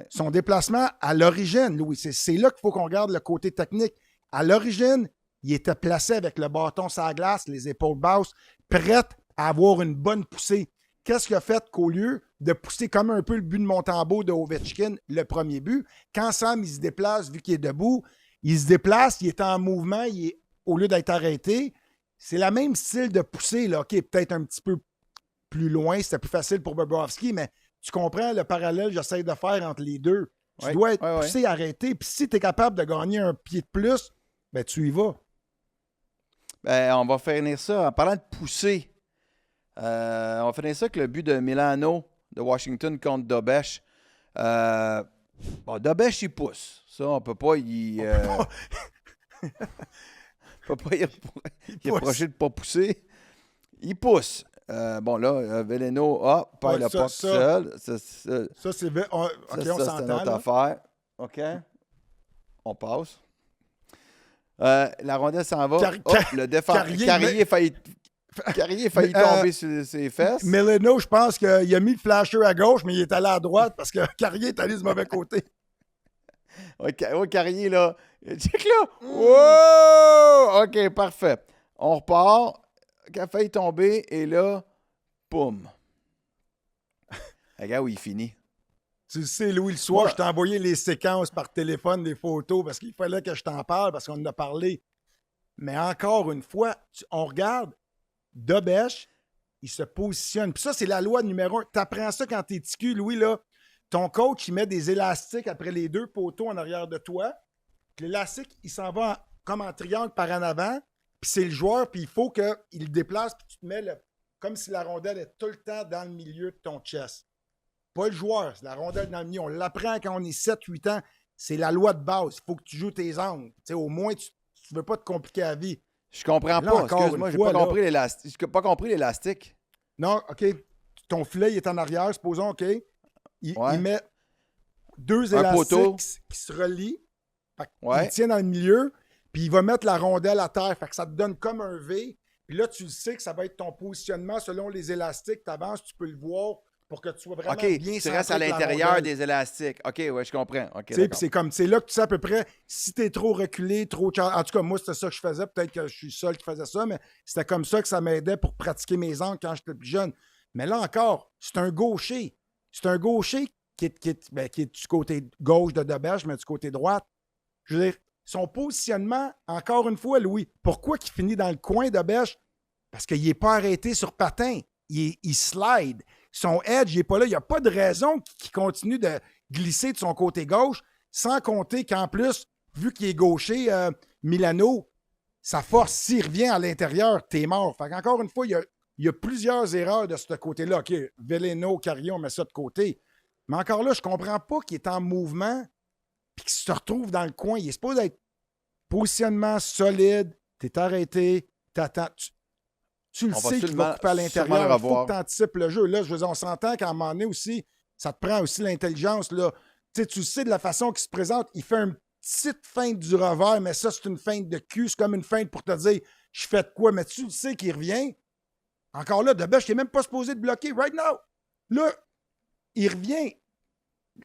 son déplacement à l'origine, Louis, c'est là qu'il faut qu'on regarde le côté technique. À l'origine, il était placé avec le bâton sur la glace, les épaules basses, prêt à avoir une bonne poussée. qu'est-ce qu'il a fait qu'au lieu de pousser comme un peu le but de Montembeault de Ovechkin, le premier but, quand Sam il se déplace, vu qu'il est debout, il se déplace, il est en mouvement, au lieu d'être arrêté, c'est le même style de pousser, là, OK, peut-être un petit peu plus loin, c'était plus facile pour Bobrovski, mais tu comprends le parallèle que j'essaie de faire entre les deux. Tu dois être poussé, arrêté, puis si tu es capable de gagner un pied de plus, ben tu y vas.
Ben, on va finir ça en parlant de pousser. On va finir ça avec le but de Milano de Washington contre Dobèche. Dobèche, il pousse. Ça, on peut pas y... on peut pas y reprocher de ne pas pousser. Il pousse. Veleno, perd le puck seul.
Ça, c'est... OK, on s'entend.
C'est notre affaire. OK. On passe. La rondelle s'en va. Le défenseur. Carrier a failli tomber sur ses fesses.
Meleno, je pense qu'il a mis le flasher à gauche, mais il est allé à droite parce que Carrier est allé du mauvais côté.
Carrier, là. Check là. Wow! OK, parfait. On repart. Il a failli tomber et là, boum. Regarde où il finit.
Tu sais, Louis, le soir, je t'ai envoyé les séquences par téléphone, des photos, parce qu'il fallait que je t'en parle, parce qu'on en a parlé. Mais encore une fois, on regarde Dobèche, il se positionne. Puis ça, c'est la loi numéro 1. Tu apprends ça quand t'es ticu, Louis, là. Ton coach, il met des élastiques après les deux poteaux en arrière de toi. Puis l'élastique, il s'en va comme en triangle par en avant. Puis c'est le joueur, puis il faut qu'il le déplace, puis tu te mets comme si la rondelle est tout le temps dans le milieu de ton chest. Pas le joueur, c'est la rondelle dans le milieu. On l'apprend quand on est 7-8 ans. C'est la loi de base. Il faut que tu joues tes angles. T'sais, au moins, tu ne veux pas te compliquer la vie.
Je comprends pas. Excuse-moi, j'ai pas compris l'élastique.
Non, OK. Ton filet, il est en arrière, supposons, OK. Il met deux élastiques qui se relient. Il tient dans le milieu, puis il va mettre la rondelle à terre. Fait que ça te donne comme un V. Puis là, tu le sais que ça va être ton positionnement selon les élastiques. Tu avances, tu peux le voir pour que tu sois vraiment bien centré.
Tu restes à l'intérieur des élastiques. OK, ouais, je comprends. Okay,
c'est là que tu sais à peu près si tu es trop reculé, trop... En tout cas, moi, c'était ça que je faisais. Peut-être que je suis seul qui faisait ça, mais c'était comme ça que ça m'aidait pour pratiquer mes angles quand j'étais plus jeune. Mais là encore, c'est un gaucher. C'est un gaucher qui est du côté gauche de Dobèche, mais du côté droite. Je veux dire, son positionnement, encore une fois, Louis, pourquoi il finit dans le coin de Dobèche? Parce qu'il n'est pas arrêté sur patin. Il slide. Son edge, il n'est pas là. Il n'y a pas de raison qu'il continue de glisser de son côté gauche, sans compter qu'en plus, vu qu'il est gaucher, Milano, sa force, s'il revient à l'intérieur, t'es mort. Fait qu'encore une fois, il y a plusieurs erreurs de ce côté-là. OK, Veleno, Carrier, on met ça de côté. Mais encore là, je ne comprends pas qu'il est en mouvement et qu'il se retrouve dans le coin. Il est supposé être positionnement solide, t'es arrêté, t'attends. Tu le sais qu'il va couper à l'intérieur. Il faut que tu anticipes le jeu. Là, je veux dire, on s'entend qu'à un moment donné aussi, ça te prend aussi l'intelligence. Là. Tu sais de la façon qu'il se présente, il fait une petite feinte du revers, mais ça, c'est une feinte de cul. C'est comme une feinte pour te dire je fais de quoi, mais tu le sais qu'il revient. Encore là, Dobèche, il n'est même pas supposé de bloquer. Right now! Là, il revient.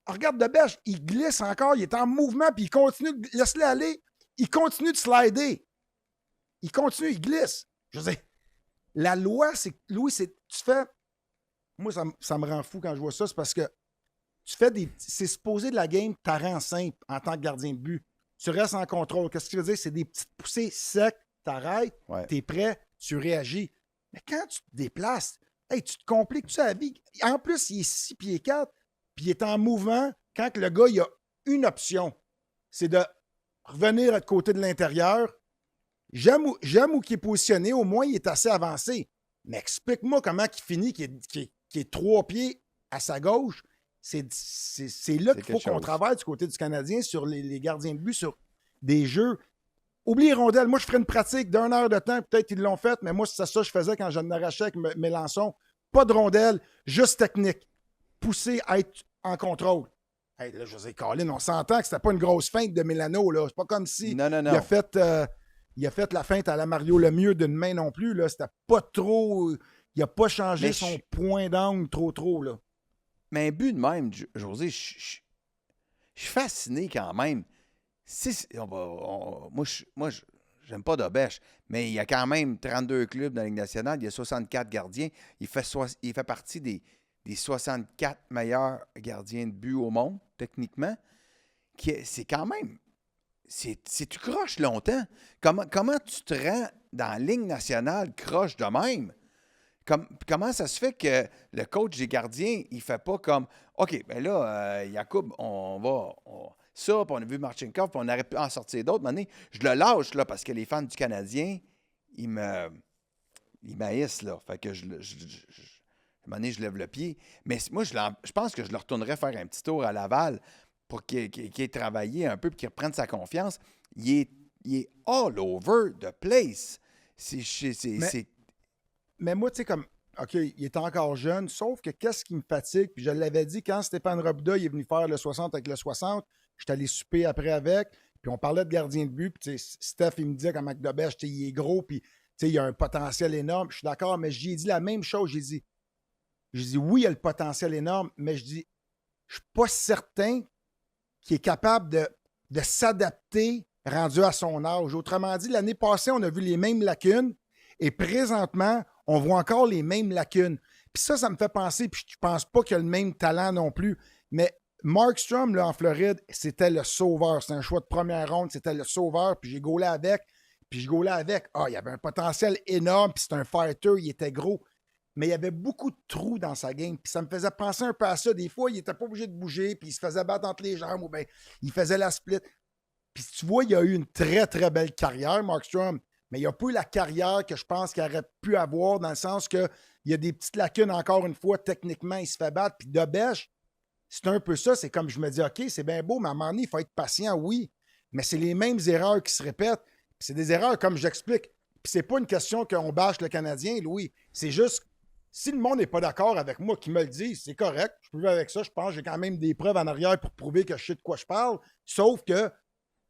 Regarde Dobèche, il glisse encore, il est en mouvement, puis il continue de... Laisse-le aller. Il continue de slider. Il continue, il glisse. Je veux dire, la loi, c'est que, Louis, tu fais... Moi, ça me rend fou quand je vois ça, c'est parce que tu fais des... C'est supposé de la game, t'as rend simple en tant que gardien de but. Tu restes en contrôle. Qu'est-ce que tu veux dire? C'est des petites poussées secs, t'arrêtes, t'es prêt, tu réagis. Mais quand tu te déplaces, hey, tu te compliques toute la vie. En plus, il est 6 pieds 4, puis il est en mouvement quand le gars, il a une option. C'est de revenir de côté de l'intérieur. J'aime où il est positionné, au moins il est assez avancé. Mais explique-moi comment il finit, qui est 3 pieds à sa gauche. C'est là qu'il faut qu'on travaille du côté du Canadien sur les gardiens de but, sur des jeux. Oublie les rondelles. Moi, je ferais une pratique d'1 heure de temps. Peut-être qu'ils l'ont fait, mais moi, c'est ça que je faisais quand je n'arrachais avec Mélenchon. Pas de rondelles, juste technique. Pousser à être en contrôle. Hey, là, José Colin, on s'entend que c'était pas une grosse feinte de Mélano. Là. C'est pas comme si il a fait la feinte à la Mario Lemieux d'une main non plus. Là. C'était pas trop... Il n'a pas changé son point d'angle trop. Là.
Mais un but de même, José, je suis fasciné quand même. Moi, j'aime pas Dobèche, mais il y a quand même 32 clubs dans la Ligue nationale, il y a 64 gardiens. Il fait partie des 64 meilleurs gardiens de but au monde, techniquement. C'est quand même... tu croches longtemps. Comment tu te rends dans la Ligue nationale croche de même? Comment ça se fait que le coach des gardiens, il fait pas comme OK, ben là, Yacoub, ça, puis on a vu Marchenkov, puis on aurait pu en sortir d'autres. Maintenant, je le lâche là, parce que les fans du Canadien, ils m'haïssent là. Fait que un moment donné, je lève le pied. Mais moi, je pense que je le retournerais faire un petit tour à Laval pour qu'il ait travaillé un peu et qu'il reprenne sa confiance. Il est all over the place.
Mais moi, tu sais, comme, OK, il est encore jeune, sauf que qu'est-ce qui me fatigue, puis je l'avais dit, quand Stéphane Robida il est venu faire le 60 avec le 60, j'étais allé souper après avec, puis on parlait de gardien de but, puis tu sais, Steph, il me disait qu'à McDobèche, il est gros, puis tu sais, il a un potentiel énorme. Je suis d'accord, mais j'ai dit la même chose. J'ai dit, oui, il a le potentiel énorme, mais je dis, je suis pas certain qu'il est capable de s'adapter rendu à son âge. Autrement dit, l'année passée, on a vu les mêmes lacunes, et présentement, on voit encore les mêmes lacunes. Puis ça me fait penser, puis je pense pas qu'il a le même talent non plus, mais Markstrom, là, en Floride, c'était le sauveur. C'était un choix de première ronde, c'était le sauveur, puis j'ai gaulé avec. Ah, il y avait un potentiel énorme, puis c'est un fighter, il était gros. Mais il y avait beaucoup de trous dans sa game, puis ça me faisait penser un peu à ça. Des fois, il n'était pas obligé de bouger, puis il se faisait battre entre les jambes, ou bien il faisait la split. Puis tu vois, il a eu une très, très belle carrière, Markstrom. Mais il n'y a pas eu la carrière que je pense qu'il aurait pu avoir, dans le sens qu'il y a des petites lacunes, encore une fois, techniquement, il se fait battre. Puis Dobèche, c'est un peu ça. C'est comme je me dis, OK, c'est bien beau, mais à un moment donné, il faut être patient, oui. Mais c'est les mêmes erreurs qui se répètent. Puis c'est des erreurs, comme j'explique. Puis c'est pas une question qu'on bâche le Canadien, Louis. C'est juste, si le monde n'est pas d'accord avec moi, qu'il me le dise, c'est correct. Je peux vivre avec ça. Je pense que j'ai quand même des preuves en arrière pour prouver que je sais de quoi je parle. Sauf que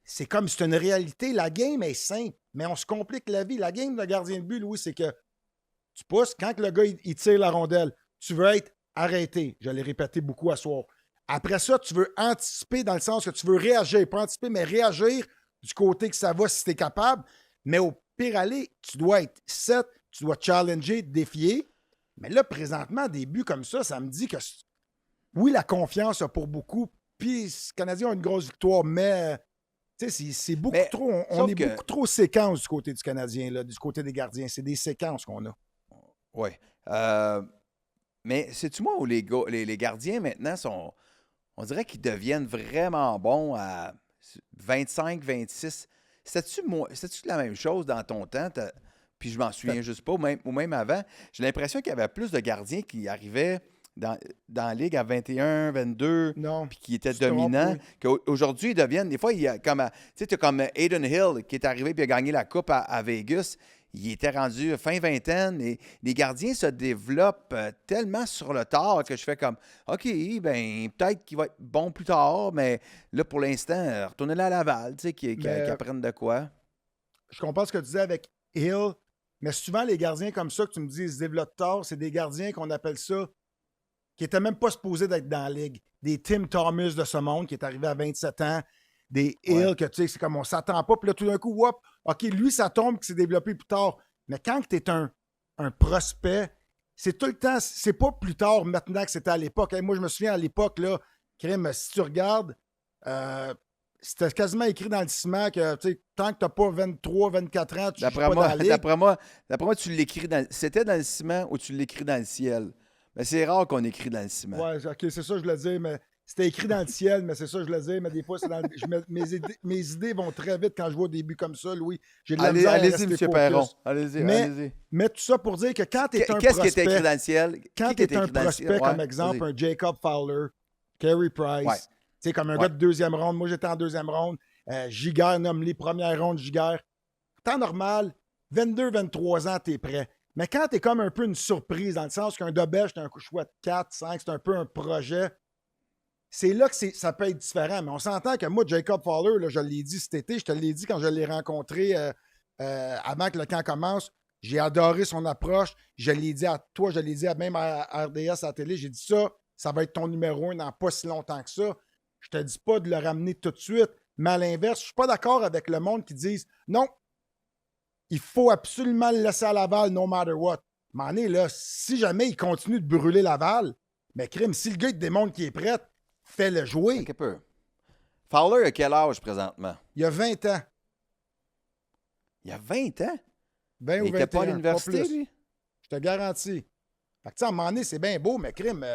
c'est comme c'est une réalité. La game est simple, mais on se complique la vie. La game de gardien de but, Louis, c'est que tu pousses. Quand le gars il tire la rondelle, tu veux être arrêté. Je l'ai répété beaucoup à soir. Après ça, tu veux anticiper dans le sens que tu veux réagir. Pas anticiper, mais réagir du côté que ça va si tu es capable. Mais au pire aller, tu dois être set, tu dois challenger, défier. Mais là, présentement, des buts comme ça me dit que oui, la confiance a pour beaucoup. Puis, les Canadiens ont une grosse victoire, mais tu sais, c'est beaucoup trop. On est beaucoup trop séquence du côté du Canadien, là, du côté des gardiens. C'est des séquences qu'on a.
Oui. Mais sais-tu moi où les gardiens maintenant sont. On dirait qu'ils deviennent vraiment bons à 25, 26. C'était-tu la même chose dans ton temps? Puis je m'en souviens juste pas, ou même avant. J'ai l'impression qu'il y avait plus de gardiens qui arrivaient dans la Ligue à 21, 22, puis qui étaient dominants, qu'aujourd'hui, ils deviennent... Des fois, il y a comme... Tu sais, tu as comme Aiden Hill qui est arrivé et a gagné la Coupe à Vegas. Il était rendu fin vingtaine. Et les gardiens se développent tellement sur le tard que je fais comme, OK, ben peut-être qu'il va être bon plus tard, mais là, pour l'instant, retournez là à Laval, tu sais, qu'ils apprennent de quoi.
Je comprends ce que tu disais avec Hill, mais souvent, les gardiens comme ça que tu me dis, ils se développent tard, c'est des gardiens qu'on appelle ça qui n'étaient même pas supposés d'être dans la ligue. Des Tim Thomas de ce monde qui est arrivé à 27 ans, des Hill que tu sais, c'est comme on s'attend pas, puis là, tout d'un coup, whoop, OK, lui, ça tombe, qui s'est développé plus tard. Mais quand tu es un prospect, c'est tout le temps, c'est pas plus tard maintenant que c'était à l'époque. Hey, moi, je me souviens à l'époque, là, Crème, si tu regardes, c'était quasiment écrit dans le ciment que tant que tu n'as pas 23, 24 ans, tu ne joues pas dans la ligue.
D'après moi, tu l'écris dans... C'était dans le ciment ou tu l'écris dans le ciel? Mais c'est rare qu'on écrit dans le ciment.
Oui, OK, c'est ça, je le dis, mais c'était écrit dans le ciel, mais c'est ça, je le dis, mais des fois, c'est dans mes idées vont très vite quand je vois des buts comme ça, Louis. J'ai de la misère à
allez-y,
rester
M. Perron. Allez-y.
Mais tout ça pour dire que quand tu es un prospect...
Qu'est-ce qui était écrit dans le ciel?
Quand tu es un prospect, comme exemple, un Jacob Fowler, Carey Price, tu sais, comme un gars de deuxième ronde, moi j'étais en deuxième ronde, Giguère, nomme-les, première ronde, Giguère. Temps normal, 22, 23 ans, tu es prêt. Mais quand tu es comme un peu une surprise, dans le sens qu'un Dobèche, c'est un choix de 4, 5, c'est un peu un projet, c'est là que ça peut être différent. Mais on s'entend que moi, Jacob Fowler, là, je l'ai dit cet été, je te l'ai dit quand je l'ai rencontré avant que le camp commence, j'ai adoré son approche. Je l'ai dit à toi, je l'ai dit même à RDS à la télé, j'ai dit ça va être ton numéro 1 dans pas si longtemps que ça. Je te dis pas de le ramener tout de suite, mais à l'inverse, je suis pas d'accord avec le monde qui disent non, il faut absolument le laisser à Laval, no matter what. Mais là, si jamais il continue de brûler Laval, mais crime, si le gars il te démontre qu'il est prêt, fais-le jouer.
Un peu. Fowler a quel âge présentement?
Il y a 20 ans.
Il a 20 ans?
20 ou
Il
21
était pas à
pas
l'université,
plus.
lui?
Je te garantis. Fait que, tu sais, à un moment donné, c'est bien beau, mais crime,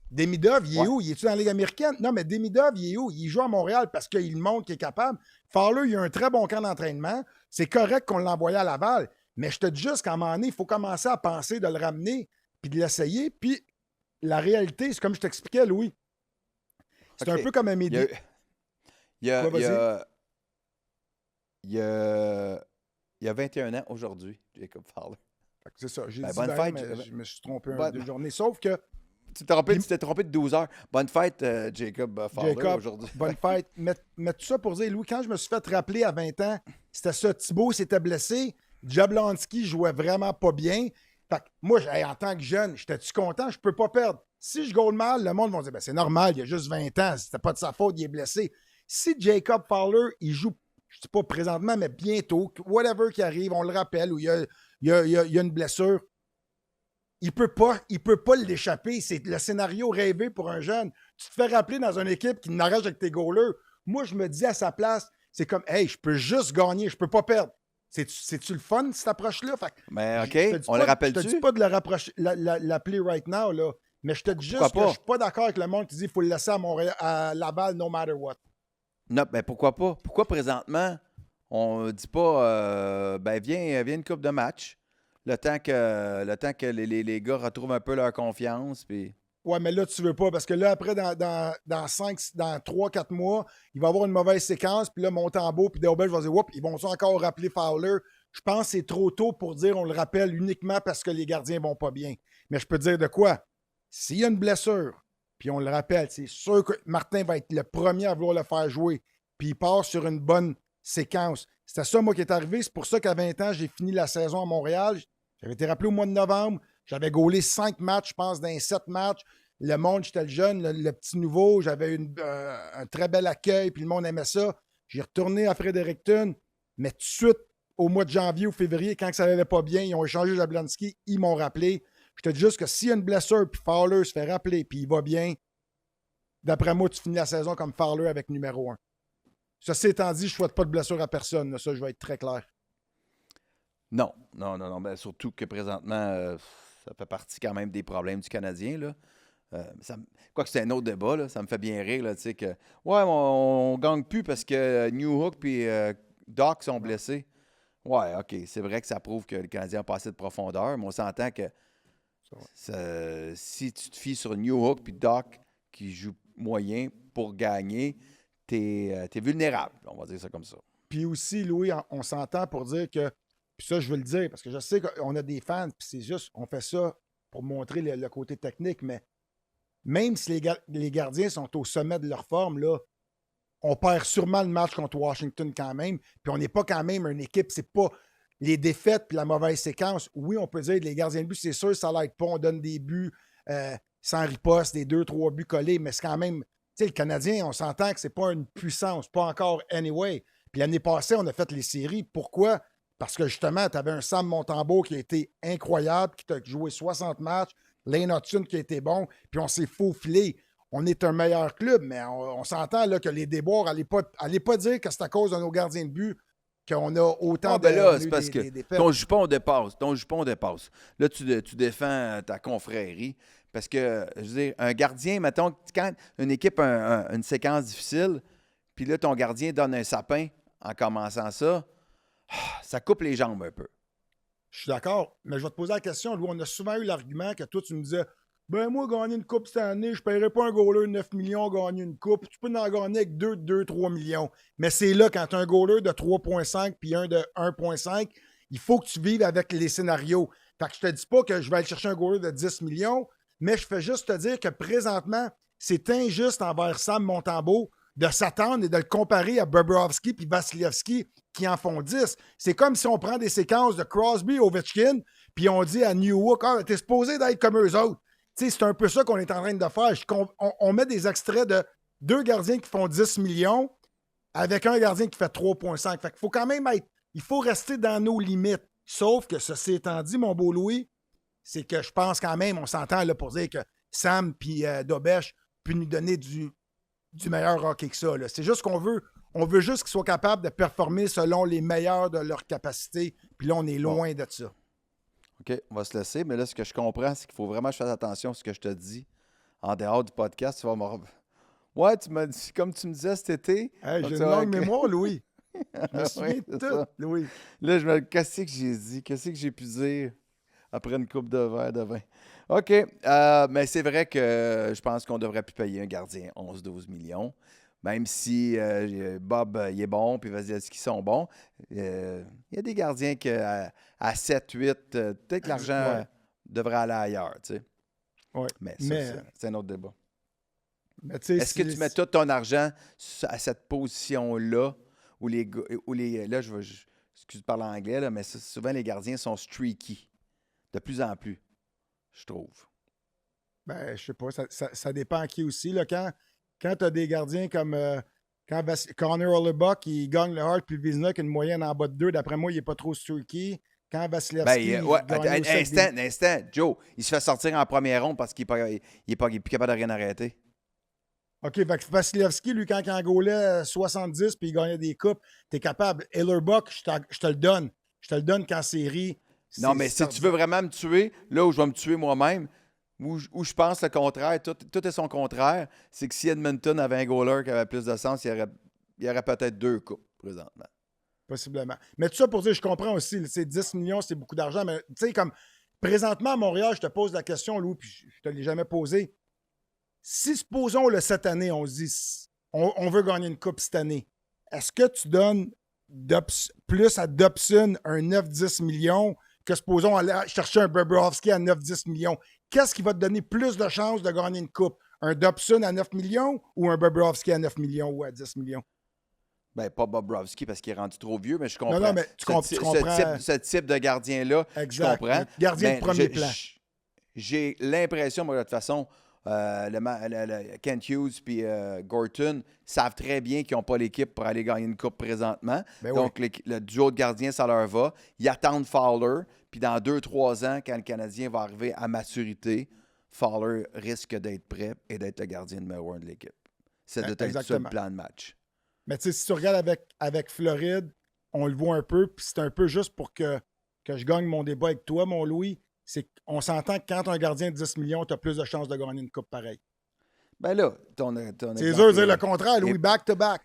Demidov, il est
Ouais.
où? Il est-tu dans la Ligue américaine? Non, mais Demidov, il est où? Il joue à Montréal parce qu'il montre qu'il est capable. Fowler, il a un très bon camp d'entraînement. C'est correct qu'on l'envoie à Laval, mais je te dis juste qu'à un moment donné, il faut commencer à penser de le ramener puis de l'essayer. Puis la réalité, c'est comme je t'expliquais, Louis. C'est
OK.
un peu comme un
Il
midi.
y a, il y a,
Quoi,
il y
vas-y?
a, il y a, il y a 21 ans aujourd'hui, Jacob Fowler.
Fait que c'est ça. J'ai
Ben,
dit
bonne
20,
fête,
mais je me suis trompé
bonne-
de journée. Sauf que
Tu t'es trompé de 12 heures. Bonne fête, Jacob Fowler,
Jacob,
aujourd'hui.
bonne fête. Mais tout ça pour dire, Louis, quand je me suis fait rappeler à 20 ans, c'était ça. Thibaut s'était blessé. Jablonski jouait vraiment pas bien. Fait que moi, en tant que jeune, j'étais-tu content? Je peux pas perdre. Si je gagne mal, le monde va dire, ben, c'est normal, il a juste 20 ans. C'était pas de sa faute, il est blessé. Si Jacob Fowler, il joue, je sais pas présentement, mais bientôt, whatever qui arrive, on le rappelle, ou il y a une blessure, il peut pas l'échapper. C'est le scénario rêvé pour un jeune. Tu te fais rappeler dans une équipe qui n'arrache avec tes goalers. Moi, je me dis à sa place, c'est comme, hey, je peux juste gagner, je peux pas perdre. C'est-tu le fun, cette approche-là? Fait que
Mais
je te
OK,
dis
on
pas-
le
Je te
rappelle-tu?
dis pas de le rapprocher, l'appeler right now, là. Mais je te dis juste
Pourquoi
que
pas?
je suis pas d'accord avec le monde qui dit qu'il faut le laisser à Montréal, à Laval, no matter what.
Non, ben pourquoi pas? Pourquoi présentement, on dit pas, ben viens une coupe de match, le temps que les gars retrouvent un peu leur confiance, puis...
Ouais, mais là, tu veux pas, parce que là, après, dans 3-4 mois, il va y avoir une mauvaise séquence, puis là, Montembeau, puis Daubel, je vais dire, oups, ils vont encore rappeler Fowler. Je pense que c'est trop tôt pour dire on le rappelle uniquement parce que les gardiens vont pas bien. Mais je peux te dire de quoi? S'il y a une blessure, puis on le rappelle, c'est sûr que Martin va être le premier à vouloir le faire jouer, puis il part sur une bonne séquence. C'était ça, moi, qui est arrivé. C'est pour ça qu'à 20 ans, j'ai fini la saison à Montréal. J'avais été rappelé au mois de novembre. J'avais gaulé 5 matchs, je pense, dans 7 matchs. Le monde, j'étais le jeune, le petit nouveau. J'avais un très bel accueil, puis le monde aimait ça. J'ai retourné à Fredericton, mais tout de suite, au mois de janvier ou février, quand ça allait pas bien, ils ont échangé Jablonski, ils m'ont rappelé. Je te dis juste que s'il y a une blessure, puis Fowler se fait rappeler, puis il va bien, d'après moi, tu finis la saison comme Fowler avec numéro 1. Ceci étant dit, je ne souhaite pas de blessure à personne. Là, ça, je vais être très clair.
Non. Ben, surtout que présentement, ça fait partie quand même des problèmes du Canadien, là. Quoique c'est un autre débat, là, ça me fait bien rire, là, tu sais, que ouais, on gagne plus parce que Newhook puis Doc sont blessés. Ouais, OK, c'est vrai que ça prouve que le Canadien a pas assez de profondeur, mais on s'entend que si tu te fies sur Newhook puis Doc qui joue moyen pour gagner, t'es vulnérable, on va dire ça comme ça.
Puis aussi, Louis, on s'entend pour dire que, puis ça, je veux le dire, parce que je sais qu'on a des fans, puis c'est juste, on fait ça pour montrer le côté technique, mais même si les gardiens sont au sommet de leur forme, là, on perd sûrement le match contre Washington quand même, puis on n'est pas quand même une équipe, c'est pas les défaites puis la mauvaise séquence. Oui, on peut dire que les gardiens de but, c'est sûr, ça l'aide pas, on donne des buts sans riposte, des 2-3 buts collés, mais c'est quand même, tu sais, le Canadien, on s'entend que c'est pas une puissance, pas encore anyway. Puis l'année passée, on a fait les séries. Pourquoi? Parce que justement, tu avais un Sam Montembeau qui a été incroyable, qui t'a joué 60 matchs, Lane Hudson qui a été bon, puis on s'est faufilé. On est un meilleur club, mais on s'entend là, que les déboires, allez pas dire que c'est à cause de nos gardiens de but qu'on a autant
Ben là,
de
c'est parce que
défaites.
ton jupon dépasse. Là, tu défends ta confrérie. Parce que, je veux dire, un gardien, mettons, quand une équipe a une séquence difficile, puis là, ton gardien donne un sapin en commençant ça, ça coupe les jambes un peu.
Je suis d'accord, mais je vais te poser la question. Louis, on a souvent eu l'argument que toi, tu me disais ben moi, gagner une coupe cette année, je ne paierai pas un goaler de 9 millions gagner une coupe. Tu peux en gagner avec 2-3 millions. Mais c'est là, quand tu as un goaler de 3,5 puis un de 1,5, il faut que tu vives avec les scénarios. Fait que je te dis pas que je vais aller chercher un goaler de 10 millions, mais je fais juste te dire que présentement, c'est injuste envers Sam Montembeau de s'attendre et de le comparer à Bobrovsky puis Vasilevsky qui en font 10. C'est comme si on prend des séquences de Crosby, Ovechkin, puis on dit à Newhook, ah, t'es supposé d'être comme eux autres. T'sais, c'est un peu ça qu'on est en train de faire. On met des extraits de 2 gardiens qui font 10 millions avec un gardien qui fait 3,5. Fait qu'il faut quand même être il faut rester dans nos limites. Sauf que, ceci étant dit, mon beau Louis, c'est que je pense quand même, on s'entend là pour dire que Sam puis Dobesch peuvent nous donner du meilleur hockey que ça. Là. C'est juste qu'on veut. On veut juste qu'ils soient capables de performer selon les meilleurs de leur capacité. Puis là, on est loin de ça.
OK, on va se laisser. Mais là, ce que je comprends, c'est qu'il faut vraiment que je fasse attention à ce que je te dis. En dehors du podcast, tu vas me... Ouais, tu m'as dit, comme tu me disais cet été.
Hey, j'ai une longue mémoire, Louis. Je me souviens de tout,
ça.
Louis.
Là, qu'est-ce que j'ai dit? Qu'est-ce que j'ai pu dire après une coupe de verre de vin? OK, mais c'est vrai que je pense qu'on devrait plus payer un gardien 11-12 millions. Même si Bob, il est bon, puis Vasilevski sont bons. Il y a des gardiens qui, à 7-8, peut-être que l'argent devrait aller ailleurs, tu sais.
Ouais.
Mais ça, c'est un autre débat.
Mais
est-ce que tu mets tout ton argent à cette position-là où les là, excuse de parler en anglais, là, mais souvent les gardiens sont streaky. De plus en plus, je trouve.
Ben, je sais pas. Ça dépend à qui aussi. Là, quand tu as des gardiens comme Connor Hellebuyck, il gagne le Hart, puis Vizina qui a une moyenne en bas de 2, d'après moi, il n'est pas trop streaky. Quand Vasilevski.
Instant, Joe, il se fait sortir en première ronde parce qu'il n'est plus capable de rien arrêter.
OK, Vasilevski, lui, quand il en gaulait 70 puis il gagnait des coupes, t'es capable. Hellebuyck, je te le donne. Je te le donne qu'en série.
Non, mais si tu veux vraiment me tuer, là où je vais me tuer moi-même, où je pense le contraire, tout est son contraire, c'est que si Edmonton avait un goaler qui avait plus de sens, il y aurait peut-être 2 coupes présentement.
Possiblement. Mais tout ça pour dire, je comprends aussi, 10 millions, c'est beaucoup d'argent, mais tu sais, comme présentement à Montréal, je te pose la question, Lou, puis je te l'ai jamais posée. Si, supposons, cette année, on se dit, on veut gagner une coupe cette année, est-ce que tu donnes plus à Dobson un 9-10 millions que, supposons, aller chercher un Bobrovsky à 9-10 millions? Qu'est-ce qui va te donner plus de chances de gagner une coupe? Un Dobson à 9 millions ou un Bobrovsky à 9 millions ou à 10 millions?
Ben, pas Bobrovsky parce qu'il est rendu trop vieux, mais je comprends.
Non, mais tu comprends.
Ce type de gardien-là, je comprends.
Gardien de premier plan.
J'ai l'impression, moi, de toute façon, Kent Hughes et Gorton savent très bien qu'ils n'ont pas l'équipe pour aller gagner une coupe présentement.
Ben
donc, le duo de gardiens, ça leur va. Ils attendent Fowler. Puis dans 2-3 ans, quand le Canadien va arriver à maturité, Fowler risque d'être prêt et d'être le gardien numéro 1 de l'équipe. C'est de être ça le plan de match.
Mais tu sais, si tu regardes avec Floride, on le voit un peu, puis c'est un peu juste pour que je gagne mon débat avec toi, mon Louis. C'est qu'on s'entend que quand tu as un gardien de 10 millions, tu as plus de chances de gagner une coupe pareille.
Ben là, ton
c'est dur de dire le contraire, Louis, back-to-back.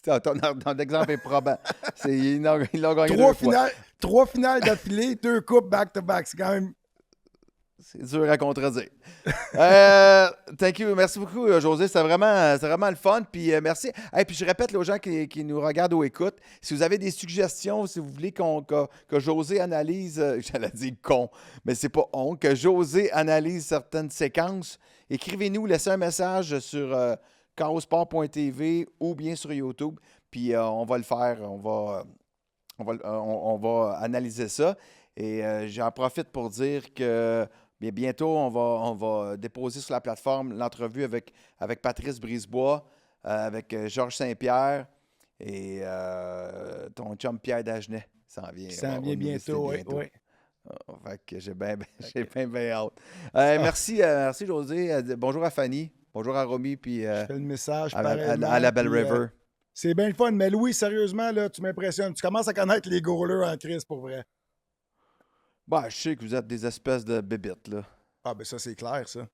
Ton exemple est probant. Ils l'ont gagné 2 fois.
3 finales d'affilée, 2 coupes back-to-back. C'est quand même...
C'est dur à contredire. Thank you. Merci beaucoup, José. C'était vraiment le fun. Puis merci. Et puis je répète aux gens qui nous regardent ou écoutent, si vous avez des suggestions, si vous voulez que José analyse, j'allais dire mais c'est pas que José analyse certaines séquences, écrivez-nous, laissez un message sur chaosport.tv ou bien sur YouTube. Puis on va le faire. On va analyser ça. Et j'en profite pour dire que bientôt, on va déposer sur la plateforme l'entrevue avec Patrice Brisebois, avec Georges Saint-Pierre et ton chum Pierre Dagenet. Ça en vient.
Ça en vient bientôt, oui.
Fait que j'ai bien hâte. Merci José. Bonjour à Fanny. Bonjour à Romy. Puis,
je fais le message
à la Belle River.
C'est bien le fun. Mais Louis, sérieusement, là, tu m'impressionnes. Tu commences à connaître les goalers en crise pour vrai.
Bah, je sais que vous êtes des espèces de bébites, là.
Ah, ben ça, c'est clair, ça.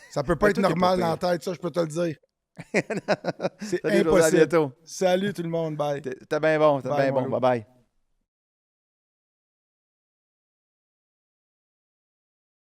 Ça peut pas être normal dans la tête, ça, je peux te le dire. C'est impossible.
À bientôt.
Salut tout le monde, bye.
T'es bien bon, Bye-bye.